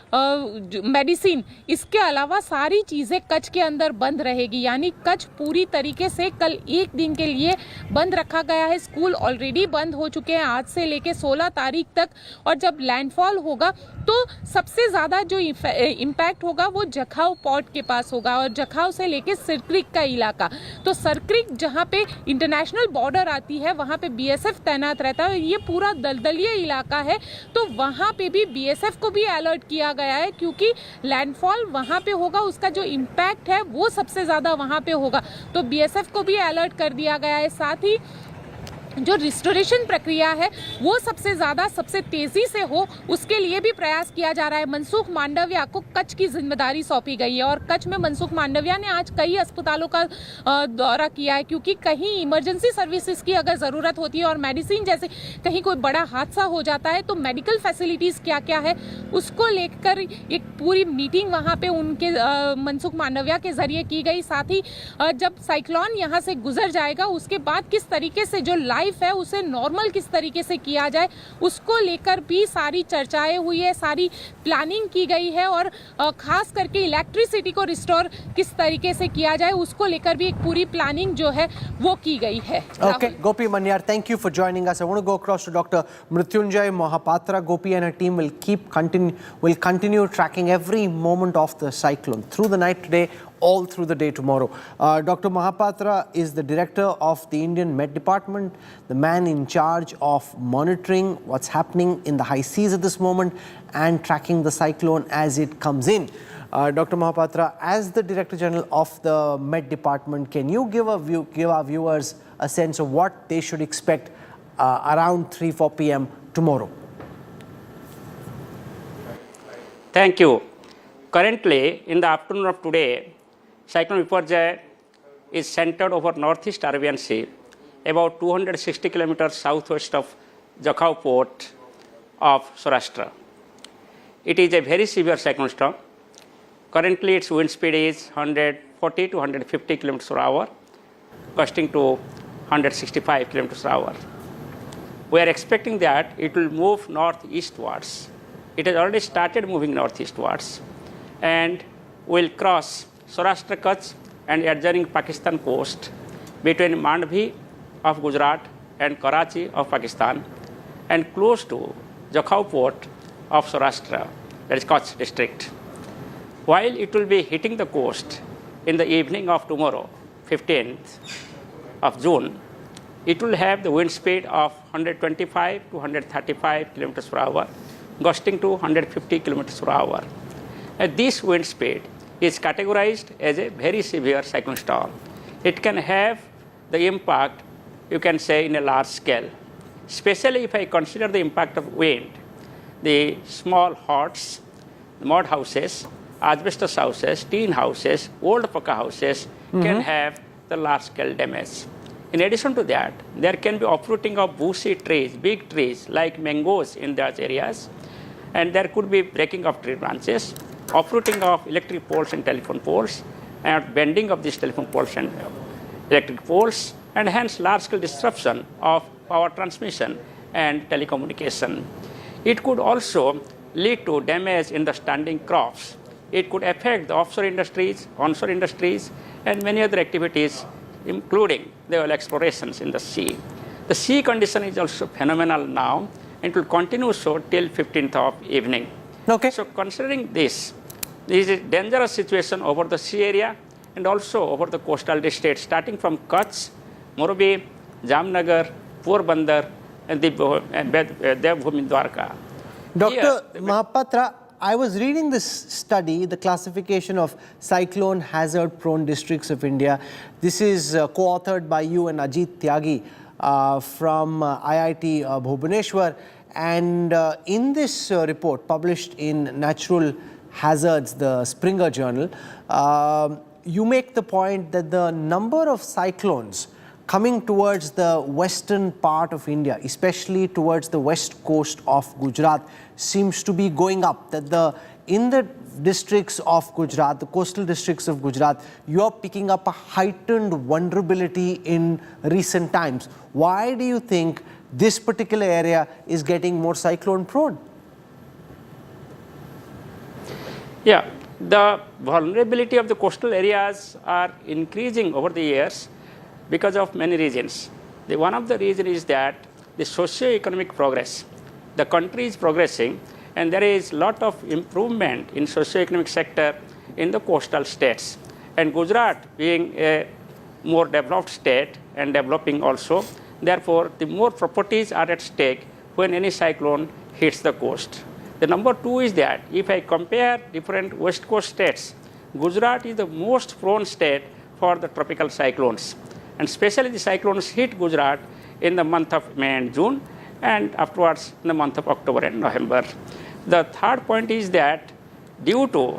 मेडिसिन, इसके अलावा सारी चीज़ें कच्छ के अंदर बंद रहेगी. यानी कच्छ पूरी तरीके से कल एक दिन के लिए बंद रखा गया है. स्कूल ऑलरेडी बंद हो चुके हैं आज से लेके 16 तारीख तक. और जब लैंडफॉल होगा तो सबसे ज़्यादा जो इम्पैक्ट होगा वो जखाव पोर्ट के पास होगा, और जखाव से लेके सरक्रिक का इलाका. तो सरक्रिक जहाँ पे इंटरनेशनल बॉर्डर आती है वहाँ पे बीएसएफ तैनात रहता है. ये पूरा दलदलीय इलाका है, तो वहाँ पे भी बीएसएफ को भी अलर्ट किया गया है, क्योंकि लैंडफॉल वहाँ पे होगा, उसका जो इम्पैक्ट है वो सबसे ज़्यादा वहाँ पे होगा. तो बीएसएफ को भी अलर्ट कर दिया गया है. साथ ही जो रिस्टोरेशन प्रक्रिया है वो सबसे ज़्यादा सबसे तेज़ी से हो, उसके लिए भी प्रयास किया जा रहा है. मनसुख मांडविया को कच्छ की जिम्मेदारी सौंपी गई है, और कच्छ में मनसुख मांडविया ने आज कई अस्पतालों का दौरा किया है, क्योंकि कहीं इमरजेंसी सर्विसेज की अगर ज़रूरत होती है और मेडिसिन जैसे कहीं कोई बड़ा हादसा हो जाता है तो मेडिकल फैसिलिटीज़ क्या क्या है उसको लेकर एक पूरी मीटिंग वहाँ पे उनके मनसुख मांडविया के ज़रिए की गई. साथ ही जब साइक्लोन यहाँ से गुजर जाएगा उसके बाद किस तरीके से जो लाइफ है उसे नॉर्मल किस तरीके से किया जाए उसको लेकर भी सारी चर्चाएं हुई है, सारी प्लानिंग की गई है, और खास करके इलेक्ट्रिसिटी को रिस्टोर किस तरीके से किया जाए उसको लेकर भी एक पूरी प्लानिंग जो है वो की गई है. Okay, Gopi Manyar, thank you for joining us. I want to go across to Dr. Mrityunjay Mohapatra. Gopi and her team will continue tracking every moment of the cyclone through the night today, all through the day tomorrow. Dr. Mohapatra is the director of the Indian Met Department, the man in charge of monitoring what's happening in the high seas at this moment and tracking the cyclone as it comes in. Dr. Mahapatra, as the Director General of the Met Department, can you give our viewers a sense of what they should expect around 3-4 p.m. tomorrow? Thank you. Currently, in the afternoon of today, Cyclone Biparjoy is centered over Northeast Arabian Sea, about 260 kilometers southwest of Jakhau port of Saurashtra. It is a very severe cyclone storm. Currently, its wind speed is 140 to 150 kilometers per hour, gusting to 165 kilometers per hour. We are expecting that it will move northeastwards. It has already started moving northeastwards and will cross Saurashtra Kutch and adjoining Pakistan coast between Mandvi of Gujarat and Karachi of Pakistan and close to Jakhau port of Saurashtra, that is Kutch district. While it will be hitting the coast in the evening of tomorrow, 15th of June, it will have the wind speed of 125 to 135 kilometers per hour, gusting to 150 kilometers per hour. And this wind speed is categorized as a very severe cyclone storm. It can have the impact, you can say, in a large scale. Especially if I consider the impact of wind, the small huts, mud houses, asbestos houses, tin houses, old pucca houses can have the large scale damage. In addition to that, there can be uprooting of bushy trees, big trees like mangoes in those areas, and there could be breaking of tree branches, uprooting of electric poles and telephone poles, and bending of these telephone poles and electric poles, and hence large-scale disruption of power transmission and telecommunication. It could also lead to damage in the standing crops. It could affect the offshore industries, onshore industries, and many other activities, including the oil explorations in the sea. The sea condition is also phenomenal now, and it will continue so till 15th of evening. Okay. So considering this is a dangerous situation over the sea area and also over the coastal districts, starting from Kutch, Morbi, Jamnagar, Porbandar, and Devbhumi Dwarka. Dr. Mahapatra, I was reading this study, the classification of cyclone hazard prone districts of India. This is co-authored by you and Ajit Tyagi from IIT Bhubaneswar. And in this report published in Natural Hazards, the Springer Journal, you make the point that the number of cyclones coming towards the western part of India, especially towards the west coast of Gujarat, seems to be going up. That in the districts of Gujarat, the coastal districts of Gujarat, you are picking up a heightened vulnerability in recent times. Why do you think this particular area is getting more cyclone prone? Yeah, the vulnerability of the coastal areas are increasing over the years because of many reasons. One of the reasons is that the socio-economic progress, the country is progressing, and there is a lot of improvement in socio-economic sector in the coastal states. And Gujarat being a more developed state and developing also, therefore the more properties are at stake when any cyclone hits the coast. The number two is that if I compare different west coast states, Gujarat is the most prone state for the tropical cyclones. And especially the cyclones hit Gujarat in the month of May and June, and afterwards in the month of October and November. The third point is that due to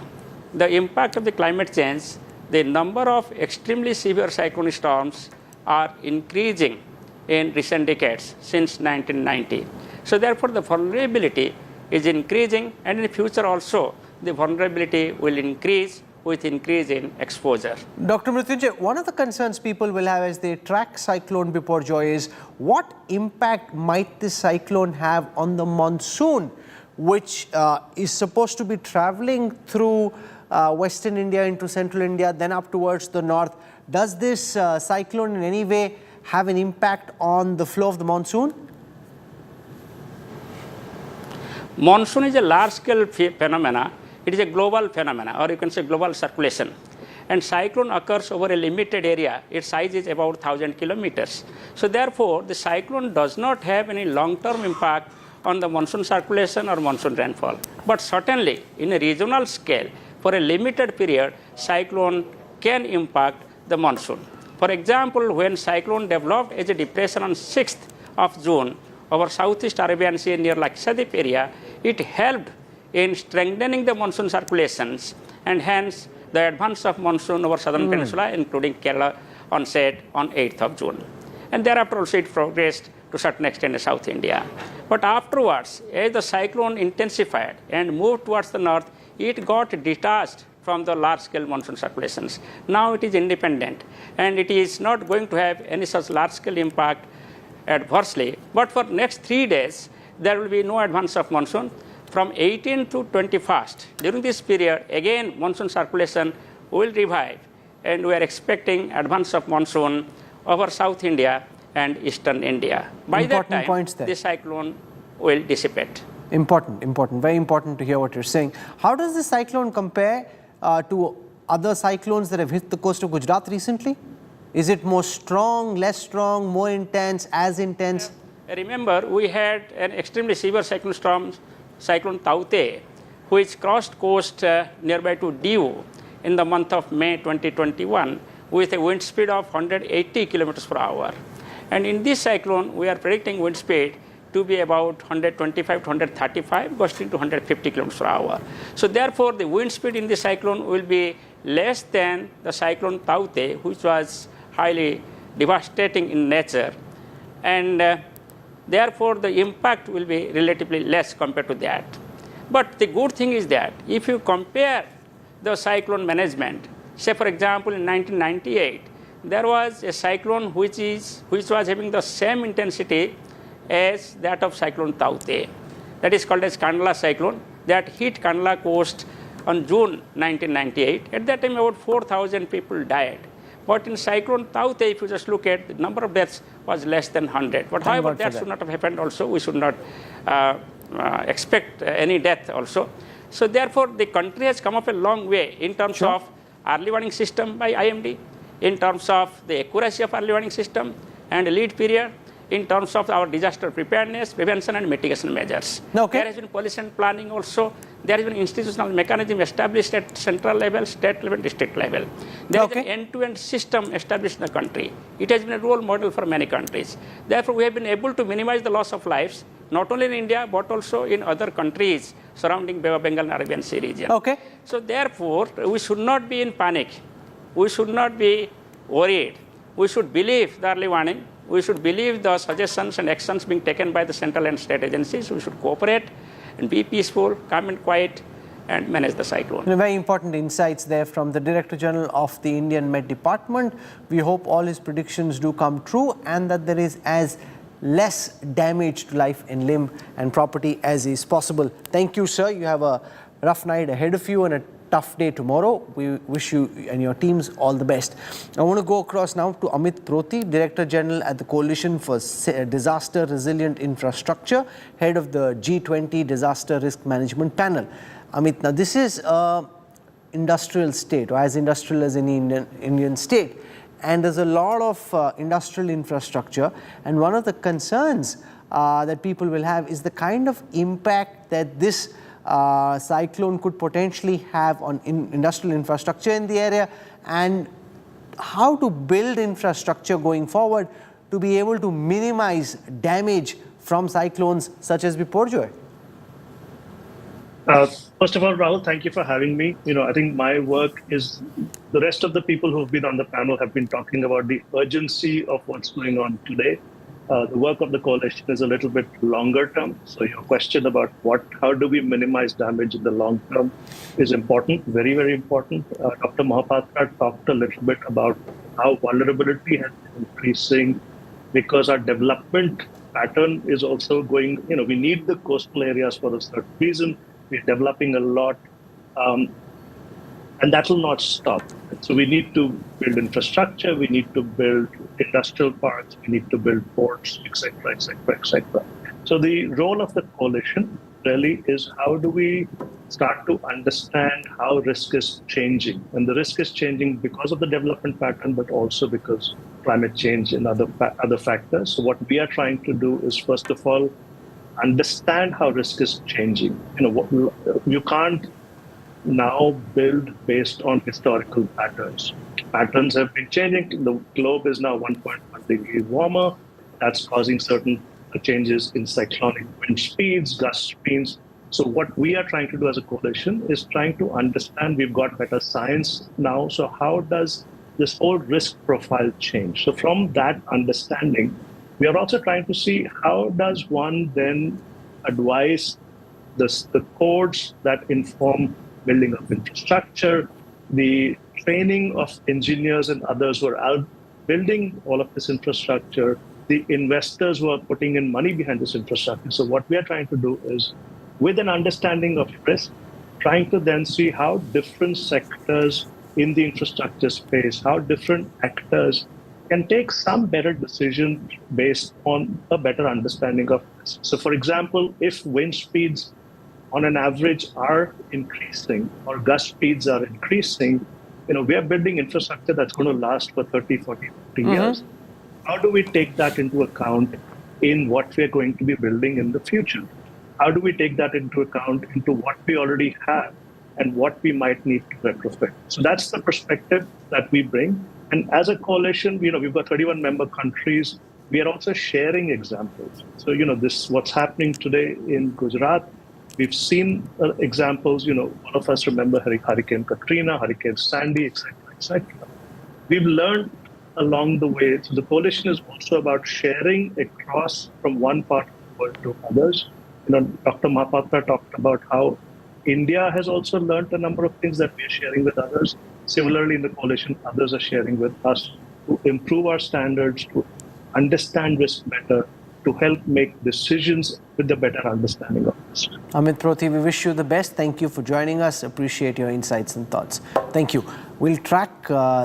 the impact of the climate change, the number of extremely severe cyclone storms are increasing in recent decades since 1990. So therefore the vulnerability is increasing, and in the future also the vulnerability will increase with increase in exposure. Dr. Mrityunjay, one of the concerns people will have as they track Cyclone Biparjoy is what impact might this cyclone have on the monsoon, which is supposed to be traveling through western India into central India, then up towards the north. Does this cyclone in any way have an impact on the flow of the monsoon? Monsoon is a large-scale phenomena. It is a global phenomena, or you can say global circulation. And cyclone occurs over a limited area. Its size is about 1,000 kilometers. So therefore, the cyclone does not have any long-term impact on the monsoon circulation or monsoon rainfall. But certainly, in a regional scale, for a limited period, cyclone can impact the monsoon. For example, when cyclone developed as a depression on 6th of June over Southeast Arabian Sea near Lakshadweep area, it helped in strengthening the monsoon circulations and hence the advance of monsoon over southern peninsula, including Kerala, onset on 8th of June. And thereafter also it progressed to a certain extent in South India. But afterwards, as the cyclone intensified and moved towards the north, it got detached from the large-scale monsoon circulations. Now it is independent, and it is not going to have any such large-scale impact adversely. But for next 3 days, there will be no advance of monsoon. From 18th to 21st, during this period, again, monsoon circulation will revive, and we are expecting advance of monsoon over South India and Eastern India. By that time, the cyclone will dissipate. Important, very important to hear what you're saying. How does this cyclone compare to other cyclones that have hit the coast of Gujarat recently? Is it more strong, less strong, more intense, as intense? Remember, we had an extremely severe cyclone storm, Cyclone Taute, which crossed coast nearby to Diu in the month of May 2021 with a wind speed of 180 kilometers per hour. And in this cyclone, we are predicting wind speed to be about 125 to 135, gusting to 150 kilometers per hour. So therefore, the wind speed in this cyclone will be less than the cyclone Taute, which was highly devastating in nature. And therefore, the impact will be relatively less compared to that. But the good thing is that if you compare the cyclone management, say for example in 1998, there was a cyclone which was having the same intensity as that of cyclone Taute. That is called as Kandla cyclone that hit Kandla coast on June 1998. At that time, about 4,000 people died. But in cyclone Taute, if you just look at the number of deaths was less than 100. But however, that should not have happened also. We should not expect any death also. So therefore, the country has come up a long way in terms of early warning system by IMD, in terms of the accuracy of early warning system and lead period, in terms of our disaster preparedness, prevention and mitigation measures. There has been policy and planning also. There has been institutional mechanism established at central level, state level, district level. There is an end-to-end system established in the country. It has been a role model for many countries. Therefore, we have been able to minimize the loss of lives, not only in India, but also in other countries surrounding Bay of Bengal and Arabian Sea region. So therefore, we should not be in panic. We should not be worried. We should believe the early warning. We should believe the suggestions and actions being taken by the central and state agencies. We should cooperate and be peaceful, calm and quiet, and manage the cyclone. Very important insights there from the Director General of the Indian Met Department. We hope all his predictions do come true and that there is as less damage to life and limb and property as is possible. Thank you, sir. You have a rough night ahead of you and a tough day tomorrow. We wish you and your teams all the best. I want to go across now to Amit Preeti, Director General at the Coalition for Disaster Resilient Infrastructure, head of the G20 Disaster Risk Management Panel. Amit, now this is an industrial state, or as industrial as any Indian state, and there's a lot of industrial infrastructure, and one of the concerns that people will have is the kind of impact that this cyclone could potentially have on industrial infrastructure in the area, and how to build infrastructure going forward to be able to minimize damage from cyclones such as Biparjoy. First of all, Rahul, thank you for having me. I think my work is, the rest of the people who have been on the panel have been talking about the urgency of what's going on today. The work of the coalition is a little bit longer term. So your question about how do we minimize damage in the long term is important, very, very important. Dr. Mohapatra talked a little bit about how vulnerability has been increasing because our development pattern is also going, we need the coastal areas for a certain reason. We're developing a lot, and that will not stop. So we need to build infrastructure, we need to build industrial parks, we need to build ports, etc., etc., etc. So the role of the coalition really is how do we start to understand how risk is changing. And the risk is changing because of the development pattern, but also because climate change and other factors. So what we are trying to do is, first of all, understand how risk is changing. You can't now build based on historical patterns. Patterns have been changing. The globe is now 1.1 degrees warmer. That's causing certain changes in cyclonic wind speeds, gust speeds. So what we are trying to do as a coalition is trying to understand, we've got better science now, so how does this whole risk profile change? So from that understanding, we are also trying to see how does one then advise the codes that inform building of infrastructure, the training of engineers and others who are out building all of this infrastructure, the investors who are putting in money behind this infrastructure. So what we are trying to do is, with an understanding of risk, trying to then see how different sectors in the infrastructure space, how different actors can take some better decisions based on a better understanding of this. So for example, if wind speeds on an average are increasing or gust speeds are increasing, we are building infrastructure that's going to last for 30, 40, 50 years. How do we take that into account in what we're going to be building in the future? How do we take that into account into what we already have and what we might need to retrofit? So that's the perspective that we bring. And as a coalition, we've got 31 member countries. We are also sharing examples. So, this what's happening today in Gujarat, we've seen examples, all of us remember Hurricane Katrina, Hurricane Sandy, etc., etc. We've learned along the way. So the coalition is also about sharing across from one part of the world to others. Dr. Mahapatra talked about how India has also learned a number of things that we are sharing with others. Similarly, in the coalition, others are sharing with us to improve our standards, to understand risk better, to help make decisions with a better understanding of this. Amit, Preeti, we wish you the best. Thank you for joining us. Appreciate your insights and thoughts. Thank you. We'll track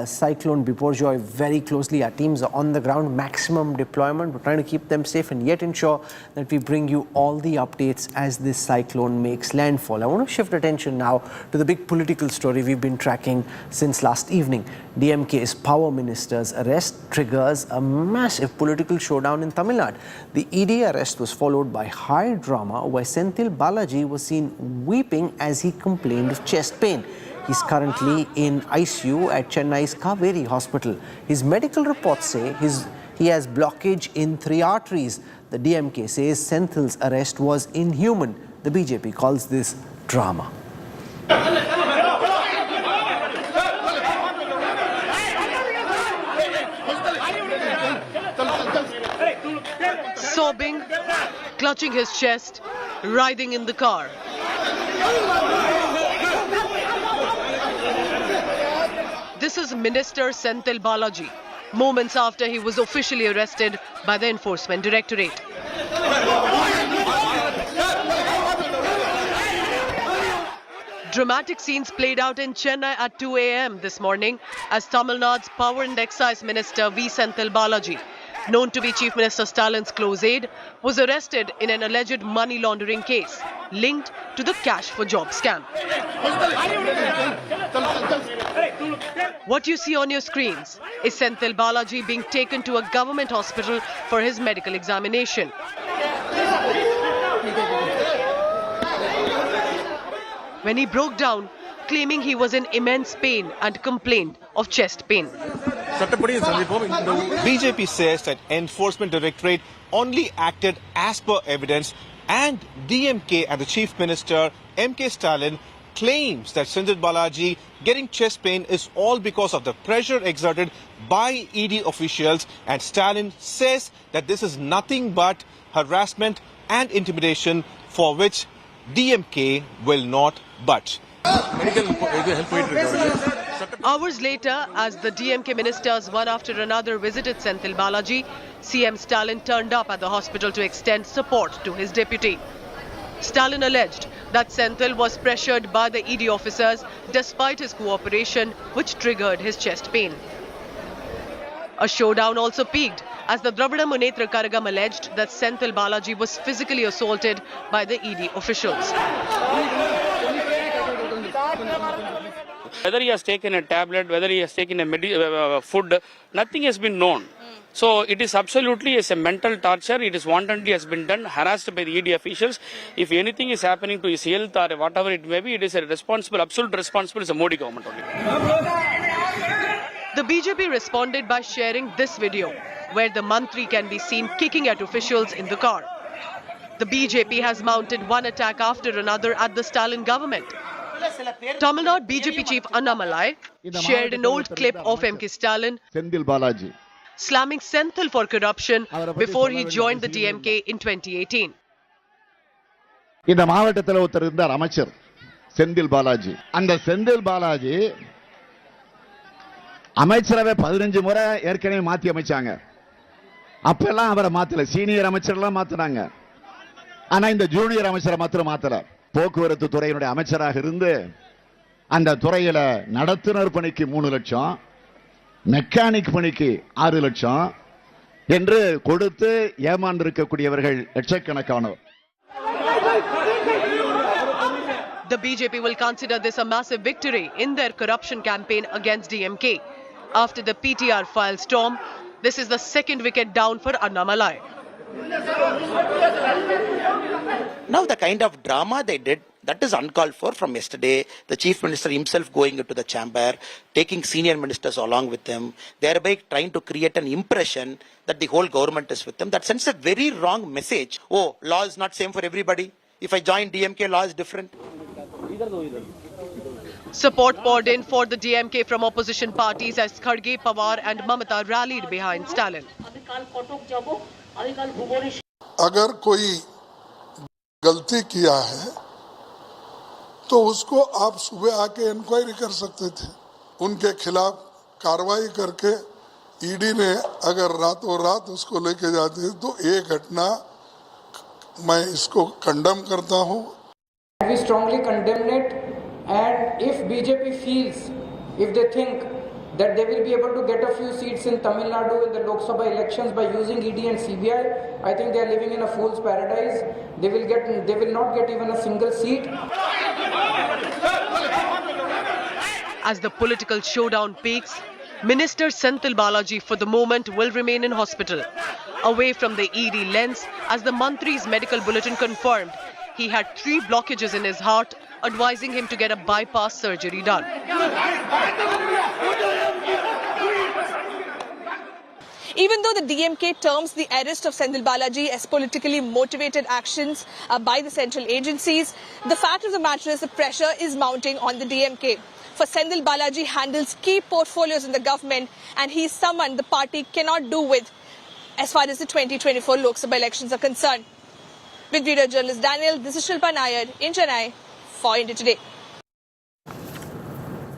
Cyclone Biparjoy very closely. Our teams are on the ground, maximum deployment. We're trying to keep them safe and yet ensure that we bring you all the updates as this cyclone makes landfall. I want to shift attention now to the big political story we've been tracking since last evening. DMK's power minister's arrest triggers a massive political showdown in Tamil Nadu. The ED arrest was followed by high drama where Senthil Balaji was seen weeping as he complained of chest pain. He's currently in ICU at Chennai's Kaveri Hospital. His medical reports say he has blockage in 3 arteries. The DMK says Senthil's arrest was inhuman. The BJP calls this drama. Sobbing, clutching his chest, writhing in the car. This is Minister Senthil Balaji, moments after he was officially arrested by the Enforcement Directorate. Dramatic scenes played out in Chennai at 2 a.m. this morning as Tamil Nadu's Power and Excise Minister V. Senthil Balaji, known to be Chief Minister Stalin's close aide, was arrested in an alleged money laundering case linked to the cash for job scam. What you see on your screens is Senthil Balaji being taken to a government hospital for his medical examination. When he broke down, claiming he was in immense pain and complained of chest pain. BJP says that Enforcement Directorate only acted as per evidence, and DMK and the Chief Minister M.K. Stalin claims that Senthil Balaji getting chest pain is all because of the pressure exerted by ED officials, and Stalin says that this is nothing but harassment and intimidation for which DMK will not budge. Hours later, as the DMK ministers one after another visited Senthil Balaji, CM Stalin turned up at the hospital to extend support to his deputy. Stalin alleged that Senthil was pressured by the ED officers despite his cooperation, which triggered his chest pain. A showdown also peaked as the Dravida Munnetra Karagam alleged that Senthil Balaji was physically assaulted by the ED officials. Whether he has taken a tablet, whether he has taken a food, nothing has been known. So it is absolutely a mental torture. It is wantonly has been done, harassed by the ED officials. If anything is happening to his health or whatever it may be, it is a responsible, absolute responsible is the Modi government only. The BJP responded by sharing this video, where the Mantri can be seen kicking at officials in the car. The BJP has mounted one attack after another at the Stalin government. Tamil Nadu BJP chief Annamalai shared an old clip of MK Stalin slamming Senthil for corruption before he joined the DMK in 2018. இந்த மாவட்டத்தில் ஒருத்தர் இருந்தார் அமைச்சர் செந்தில் பாலாஜி. அந்த செந்தில் பாலாஜி அமைச்சரவை 15 முறை ஏற்கனவே மாத்தி அமைச்சாங்க. அப்பெல்லாம் அவரை மாத்தல, சீனியர் அமைச்சர்லாம் மாத்தினாங்க. ஆனா இந்த ஜூனியர் அமைச்சரை மாத்திரம் மாத்தல. போக்குவரத்து துறையினுடைய அமைச்சராக இருந்து அந்த துறையில நடத்துனர் பணிக்கு 3 லட்சம், மெக்கானிக் பணிக்கு 6 லட்சம் என்று கொடுத்து ஏமாந்திருக்கக்கூடியவர்கள் லட்சக்கணக்கானவர். The BJP will consider this a massive victory in their corruption campaign against DMK. After the PTR file storm, this is the second wicket down for Annamalai. Now the kind of drama they did, that is uncalled for from yesterday. The Chief Minister himself going into the chamber, taking senior ministers along with him, thereby trying to create an impression that the whole government is with them. That sends a very wrong message. Oh, law is not same for everybody. If I join DMK, law is different. Support poured in for the DMK from opposition parties as Kharge, Pawar and Mamata rallied behind Stalin. अगर कोई गलती किया है तो उसको आप सुबह आके इंक्वायरी कर सकते थे. उनके खिलाफ कार्रवाई करके ईडी ने अगर रातों रात उसको लेके जाते तो ये घटना मैं इसको कंडेम करता हूँ. We strongly condemn it, and if BJP feels, if they think that they will be able to get a few seats in Tamil Nadu in the Lok Sabha elections by using ED and CBI, I think they are living in a fool's paradise. They will not get even a single seat. As the political showdown peaks, Minister Senthil Balaji for the moment will remain in hospital, away from the ED lens, as the Mantri's medical bulletin confirmed. He had 3 blockages in his heart, advising him to get a bypass surgery done. Even though the DMK terms the arrest of Senthil Balaji as politically motivated actions by the central agencies, the fact of the matter is the pressure is mounting on the DMK. For Senthil Balaji handles key portfolios in the government, and he is someone the party cannot do with as far as the 2024 Lok Sabha elections are concerned. With video journalist Daniel, this is Shilpa Nair in Chennai for India Today.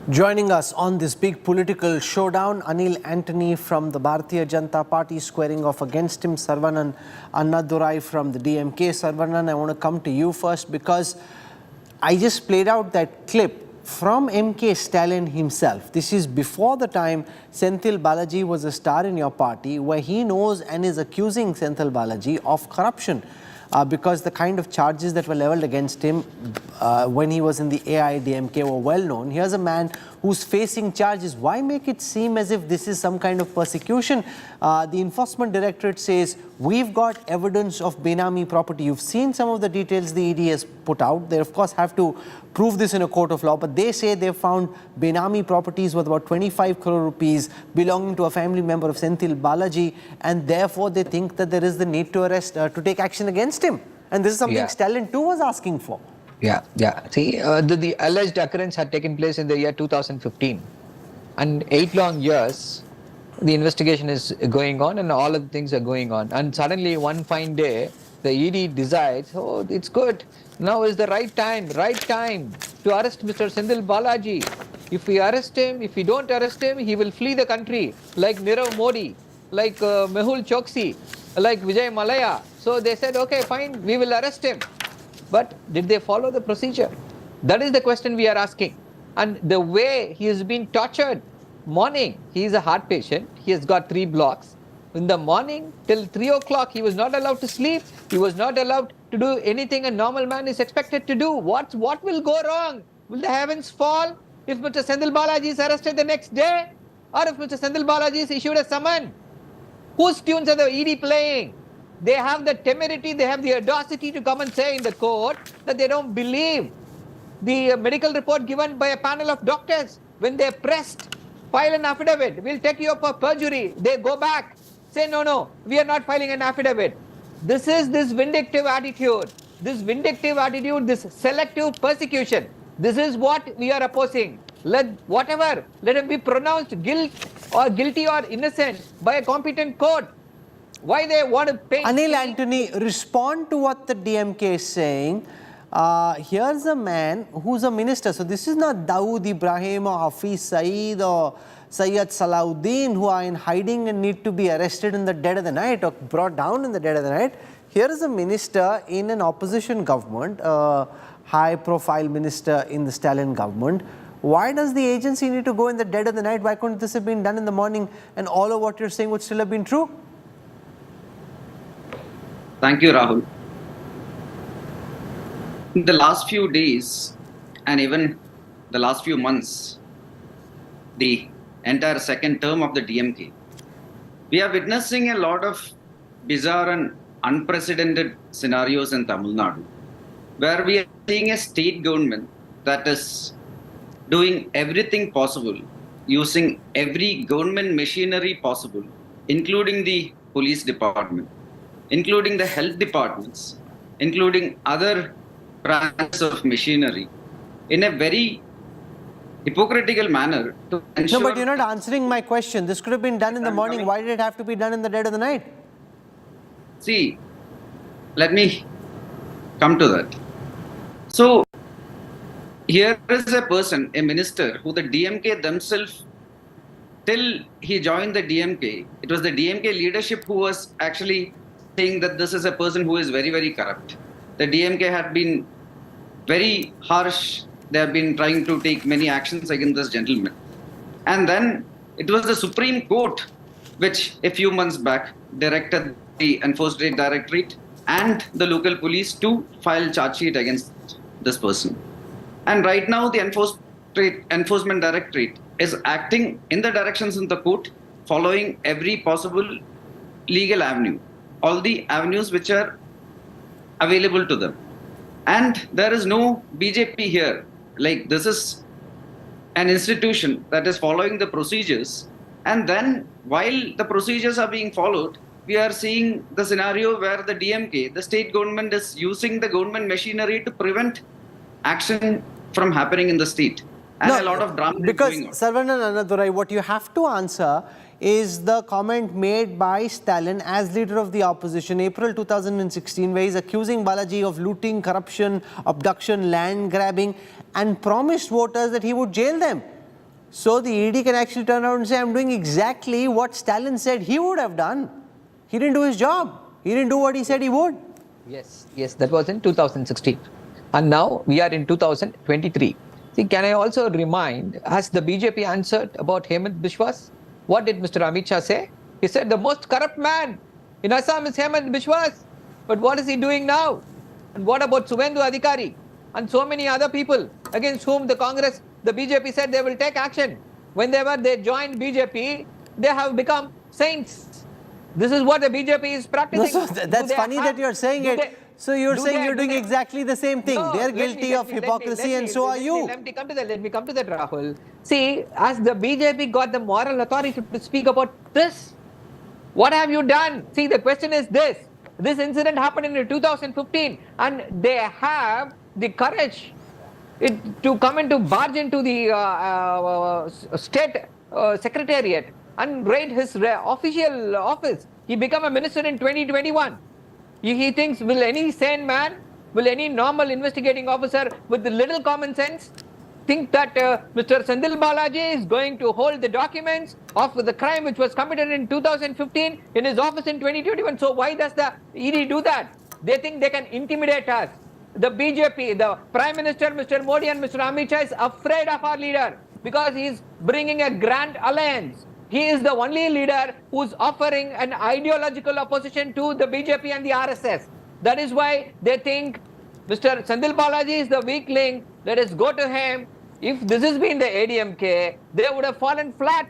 Joining us on this big political showdown, Anil Antony from the Bharatiya Janata Party squaring off against him, Sarvanan Annadurai from the DMK. Sarvanan, I want to come to you first because I just played out that clip from MK Stalin himself. This is before the time Senthil Balaji was a star in your party, where he knows and is accusing Senthil Balaji of corruption. Because the kind of charges that were leveled against him when he was in the AIDMK were well known. Here's a man who's facing charges. Why make it seem as if this is some kind of persecution? The Enforcement Directorate says, we've got evidence of Benami property. You've seen some of the details the ED has put out. They, of course, have to prove this in a court of law. But they say they've found Benami properties worth about 25 crore rupees belonging to a family member of Senthil Balaji. And therefore, they think that there is the need to arrest, to take action against him. And this is something Stalin too was asking for. See, the alleged occurrence had taken place in the year 2015. And 8 long years, the investigation is going on and all of the things are going on. And suddenly, one fine day, the ED decides, oh, it's good. Now is the right time to arrest Mr. Senthil Balaji. If we arrest him, if we don't arrest him, he will flee the country like Nirav Modi, like Mehul Choksi, like Vijay Malaya. So they said, okay, fine, we will arrest him. But did they follow the procedure? That is the question we are asking. And the way he has been tortured, morning, he is a heart patient, he has got 3 blocks. In the morning till 3 o'clock, he was not allowed to sleep, he was not allowed to do anything a normal man is expected to do. What will go wrong? Will the heavens fall if Mr. Senthil Balaji is arrested the next day? Or if Mr. Senthil Balaji is issued a summon? Whose tunes are the ED playing? They have the temerity, they have the audacity to come and say in the court that they don't believe the medical report given by a panel of doctors. When they pressed, file an affidavit, we'll take you up for perjury. They go back, say no, we are not filing an affidavit. This is this vindictive attitude, this selective persecution. This is what we are opposing. Let him be pronounced guilty or innocent by a competent court. Why they want to paint? Anil Antony, respond to what the DMK is saying. Here's a man who's a minister. So this is not Dawood Ibrahim or Hafiz Saeed or Sayyid Salahuddin who are in hiding and need to be arrested in the dead of the night or brought down in the dead of the night. Here is a minister in an opposition government, a high-profile minister in the Stalin government. Why does the agency need to go in the dead of the night? Why couldn't this have been done in the morning and all of what you're saying would still have been true? Thank you, Rahul. In the last few days and even the last few months, the entire second term of the DMK, we are witnessing a lot of bizarre and unprecedented scenarios in Tamil Nadu, where we are seeing a state government that is doing everything possible, using every government machinery possible, including the police department, including the health departments, including other branches of machinery, in a very hypocritical manner to ensure... No, but you're not answering my question. This could have been done in the morning. Why did it have to be done in the dead of the night? See, let me come to that. So, here is a person, a minister, who the DMK themselves, till he joined the DMK, it was the DMK leadership who was actually saying that this is a person who is very, very corrupt. The DMK had been very harsh. They have been trying to take many actions against this gentleman. And then it was the Supreme Court which a few months back directed the Enforcement Directorate and the local police to file charge sheet against this person. And right now the Enforcement Directorate is acting in the directions in the court, following every possible legal avenue, all the avenues which are available to them. And there is no BJP here. Like, this is an institution that is following the procedures. And then while the procedures are being followed, we are seeing the scenario where the DMK, the state government, is using the government machinery to prevent action from happening in the state. And a lot of drama is going on. Saravanan Annadurai, what you have to answer is the comment made by Stalin as leader of the opposition, April 2016, where he's accusing Balaji of looting, corruption, abduction, land grabbing, and promised voters that he would jail them. So the ED can actually turn around and say, I'm doing exactly what Stalin said he would have done. He didn't do his job. He didn't do what he said he would. Yes, that was in 2016. And now we are in 2023. See, can I also remind, has the BJP answered about Hemant Biswas? What did Mr. Amit Shah say? He said the most corrupt man in Assam is Hemant Biswas. But what is he doing now? And what about Suvendu Adhikari and so many other people against whom the BJP said they will take action? Whenever they joined BJP, they have become saints. This is what the BJP is practicing. No, so that's funny that you're saying it. So you're saying you're doing exactly the same thing. No, they're guilty of hypocrisy and so are you. Let me come to that, Rahul. See, as the BJP got the moral authority to speak about this, what have you done? See, the question is this. This incident happened in 2015 and they have the courage to come into barge into the state secretariat and raid his official office. He became a minister in 2021. He thinks, will any sane man, will any normal investigating officer with little common sense think that Mr. Sendil Balaji is going to hold the documents of the crime which was committed in 2015 in his office in 2021? So why does the ED do that? They think they can intimidate us. The BJP, the Prime Minister, Mr. Modi and Mr. Amit Shah is afraid of our leader because he is bringing a grand alliance. He is the only leader who is offering an ideological opposition to the BJP and the RSS. That is why they think Mr. Sendil Balaji is the weak link. Let us go to him. If this has been the ADMK, they would have fallen flat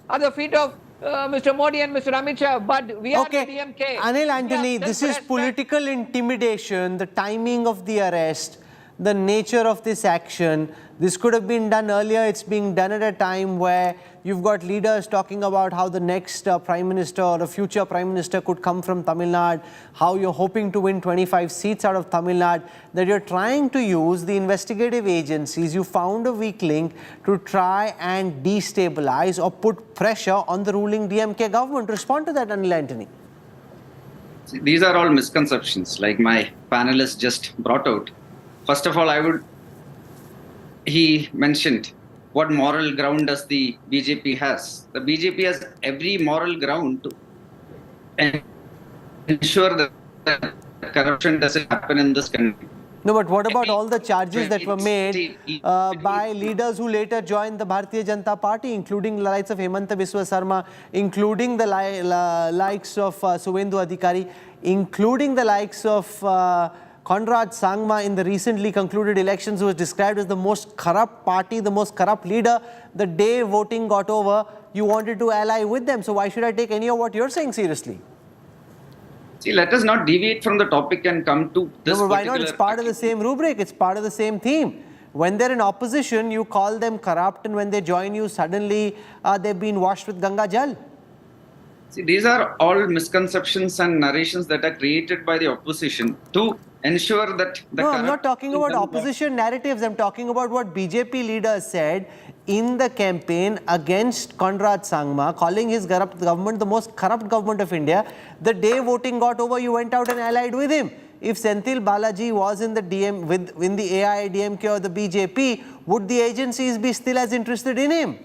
at the feet of Mr. Modi and Mr. Amit Shah, but we are the DMK. Anil Antony, this is political intimidation, the timing of the arrest, the nature of this action. This could have been done earlier. It's being done at a time where you've got leaders talking about how the next Prime Minister or a future Prime Minister could come from Tamil Nadu, how you're hoping to win 25 seats out of Tamil Nadu, that you're trying to use the investigative agencies. You found a weak link to try and destabilize or put pressure on the ruling DMK government. Respond to that, Anil Antony. See, these are all misconceptions, like my panelist just brought out. First of all, he mentioned what moral ground does the BJP has. The BJP has every moral ground to ensure that corruption doesn't happen in this country. No, but what about all the charges that were made by leaders who later joined the Bharatiya Janata Party, including the likes of Hemanta Biswa Sarma, including the likes of Suvendu Adhikari, including the likes of Conrad Sangma in the recently concluded elections, who was described as the most corrupt party, the most corrupt leader. The day voting got over, you wanted to ally with them. So why should I take any of what you're saying seriously? See, let us not deviate from the topic and come to this. No, but why not? It's part of the same rubric. It's part of the same theme. When they're in opposition, you call them corrupt, and when they join you, suddenly they've been washed with Ganga Jal. See, these are all misconceptions and narrations that are created by the opposition to ensure that the No, I'm not talking about opposition narratives. I'm talking about what BJP leaders said in the campaign against Conrad Sangma, calling his government the most corrupt government of India. The day voting got over, you went out and allied with him. If Senthil Balaji was in the in the AIADMK or the BJP, would the agencies be still as interested in him?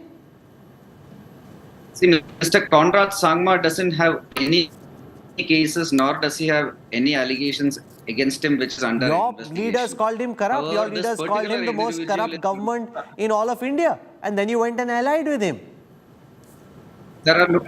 See, Mr. Conrad Sangma doesn't have any cases, nor does he have any allegations against him which is under investigation. Your leaders called him corrupt. However, your leaders called him the most corrupt government in all of India. And then you went and allied with him. There are no,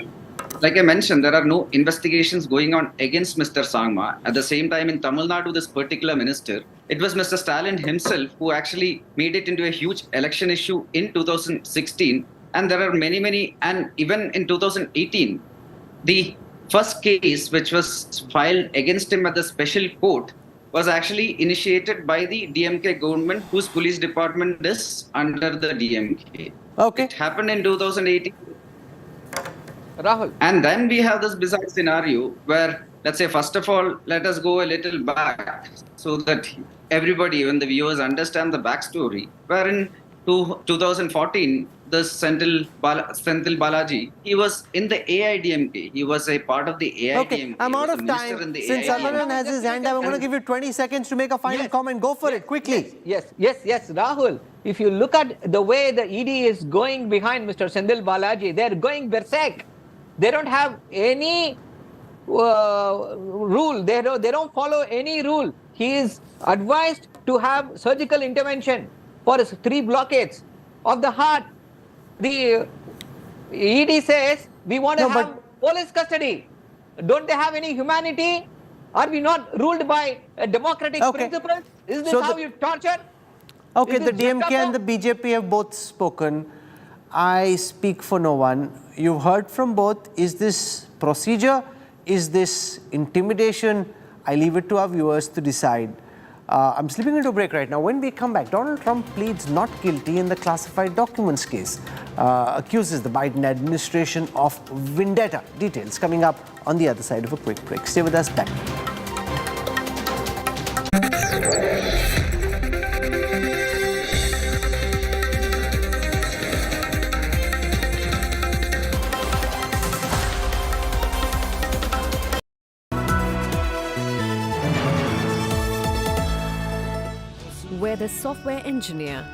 like I mentioned, there are no investigations going on against Mr. Sangma. At the same time, in Tamil Nadu, this particular minister, it was Mr. Stalin himself who actually made it into a huge election issue in 2016. And there are many, and even in 2018, the first case which was filed against him at the special court was actually initiated by the DMK government, whose police department is under the DMK. Okay. It happened in 2018. Rahul. And then we have this bizarre scenario where, let's say, first of all, let us go a little back so that everybody, even the viewers, understand the backstory. Where in 2014, this Senthil Balaji, he was in the AIADMK. He was a part of the AIADMK. Okay, I'm out of time. Since Samaran has his hand up, I'm going to give you 20 seconds to make a final comment. Go for it, quickly. Yes, Rahul. If you look at the way the ED is going behind Mr. Senthil Balaji, they're going berserk. They don't have any rule. They don't follow any rule. He is advised to have surgical intervention for his 3 blockades of the heart. The ED says we want to have police custody. Don't they have any humanity? Are we not ruled by democratic principles? Is this how you torture? Okay, the DMK and the BJP have both spoken. I speak for no one. You've heard from both. Is this procedure? Is this intimidation? I leave it to our viewers to decide. I'm slipping into a break right now. When we come back, Donald Trump pleads not guilty in the classified documents case. Accuses the Biden administration of vendetta. Details coming up on the other side of a quick break. Stay with us back. Where the software engineer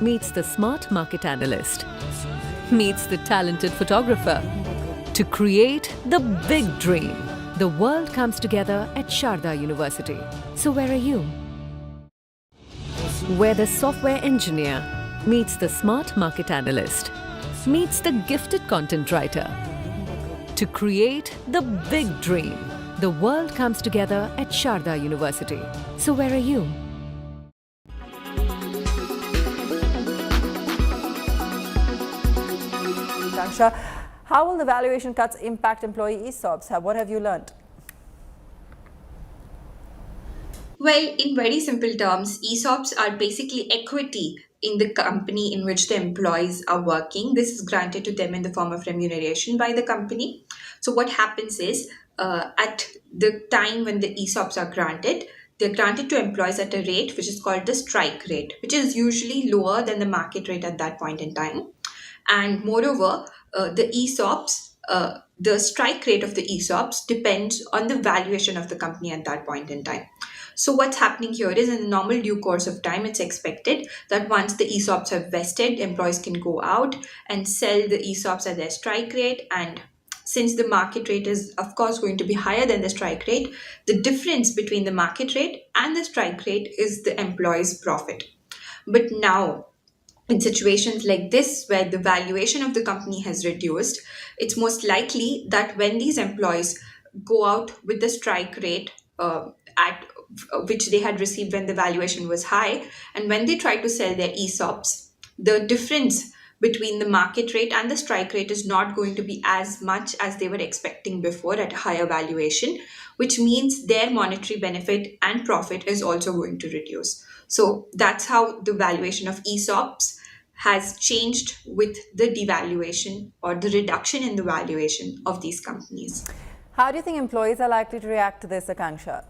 meets the smart market analyst, meets the talented photographer to create the big dream. The world comes together at Sharda University. So where are you? Where the software engineer meets the smart market analyst, meets the gifted content writer to create the big dream. The world comes together at Sharda University. So where are you? How will the valuation cuts impact employee ESOPs? What have you learned? Well, in very simple terms, ESOPs are basically equity in the company in which the employees are working. This is granted to them in the form of remuneration by the company. So what happens is, at the time when the ESOPs are granted, they're granted to employees at a rate which is called the strike rate, which is usually lower than the market rate at that point in time. And moreover, the ESOPs, the strike rate of the ESOPs depends on the valuation of the company at that point in time. So what's happening here is, in the normal due course of time, it's expected that once the ESOPs have vested, employees can go out and sell the ESOPs at their strike rate. And since the market rate is, of course, going to be higher than the strike rate, the difference between the market rate and the strike rate is the employee's profit. But now, in situations like this, where the valuation of the company has reduced, it's most likely that when these employees go out with the strike rate at which they had received when the valuation was high, and when they try to sell their ESOPs, the difference between the market rate and the strike rate is not going to be as much as they were expecting before at a higher valuation, which means their monetary benefit and profit is also going to reduce. So that's how the valuation of ESOPs has changed with the devaluation or the reduction in the valuation of these companies. How do you think employees are likely to react to this, Akanksha?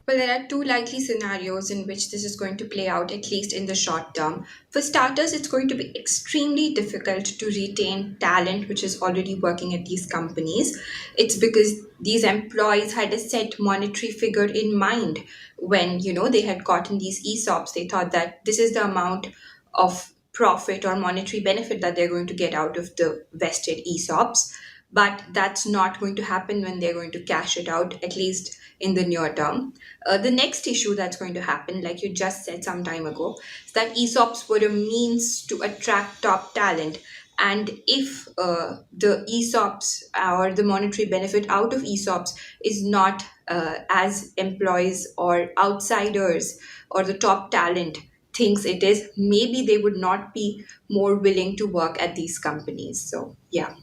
Well, there are two likely scenarios in which this is going to play out, at least in the short term. For starters, it's going to be extremely difficult to retain talent which is already working at these companies. It's because these employees had a set monetary figure in mind when, they had gotten these ESOPs. They thought that this is the amount of profit or monetary benefit that they're going to get out of the vested ESOPs. But that's not going to happen when they're going to cash it out, at least in the near term. The next issue that's going to happen, like you just said some time ago, is that ESOPs were a means to attract top talent. And if the ESOPs or the monetary benefit out of ESOPs is not as employees or outsiders or the top talent thinks it is, maybe they would not be more willing to work at these companies. So, yeah.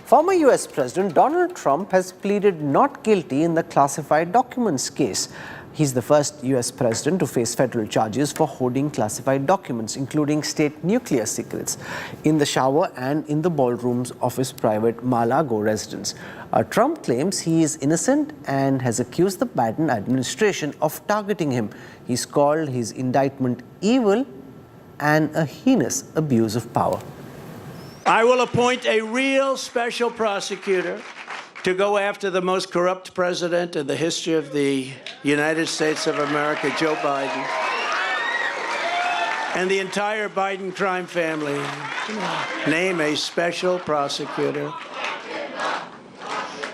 Former US President Donald Trump has pleaded not guilty in the classified documents case. He's the first US president to face federal charges for hoarding classified documents, including state nuclear secrets, in the shower and in the ballrooms of his private Mar-a-Lago residence. Trump claims he is innocent and has accused the Biden administration of targeting him. He's called his indictment evil and a heinous abuse of power. I will appoint a real special prosecutor to go after the most corrupt president in the history of the United States of America, Joe Biden, and the entire Biden crime family. Name a special prosecutor.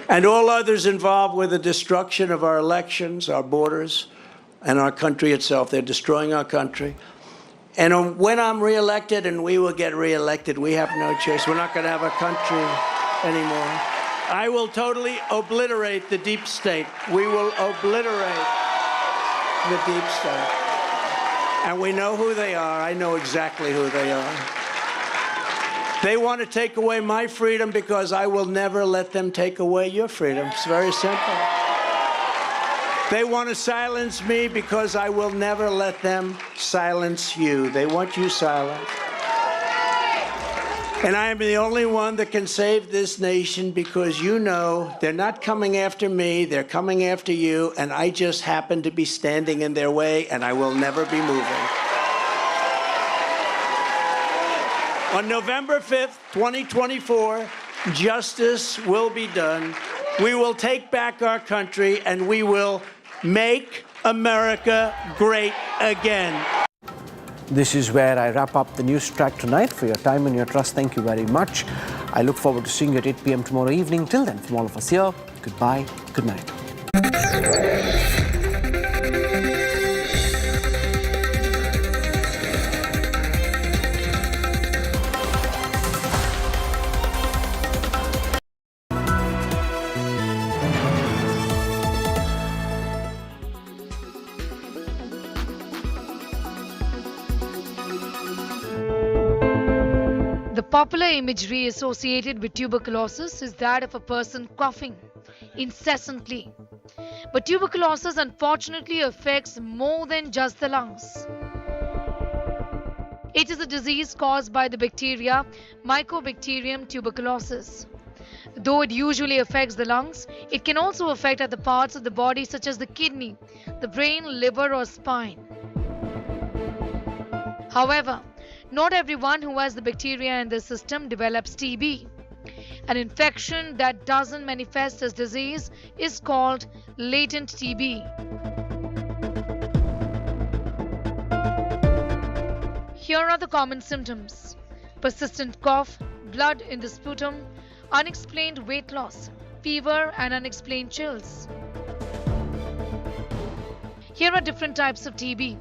And all others involved with the destruction of our elections, our borders, and our country itself. They're destroying our country. And when I'm reelected, and we will get reelected, we have no choice. We're not going to have a country anymore. I will totally obliterate the deep state. We will obliterate the deep state. And we know who they are. I know exactly who they are. They want to take away my freedom because I will never let them take away your freedom. It's very simple. They want to silence me because I will never let them silence you. They want you silent. And I am the only one that can save this nation because you know they're not coming after me, they're coming after you, and I just happen to be standing in their way, and I will never be moving. On November 5th, 2024, justice will be done. We will take back our country, and we will make America great again. This is where I wrap up the news track tonight. For your time and your trust, thank you very much. I look forward to seeing you at 8 p.m. tomorrow evening. Till then, from all of us here, goodbye, good night. popular imagery associated with tuberculosis is that of a person coughing incessantly. But tuberculosis unfortunately affects more than just the lungs. It is a disease caused by the bacteria Mycobacterium tuberculosis. Though it usually affects the lungs, it can also affect other parts of the body such as the kidney, the brain, liver or spine. However, not everyone who has the bacteria in the system develops TB. An infection that doesn't manifest as disease is called latent TB. Here are the common symptoms: persistent cough, blood in the sputum, unexplained weight loss, fever and unexplained chills. Here are different types of TB.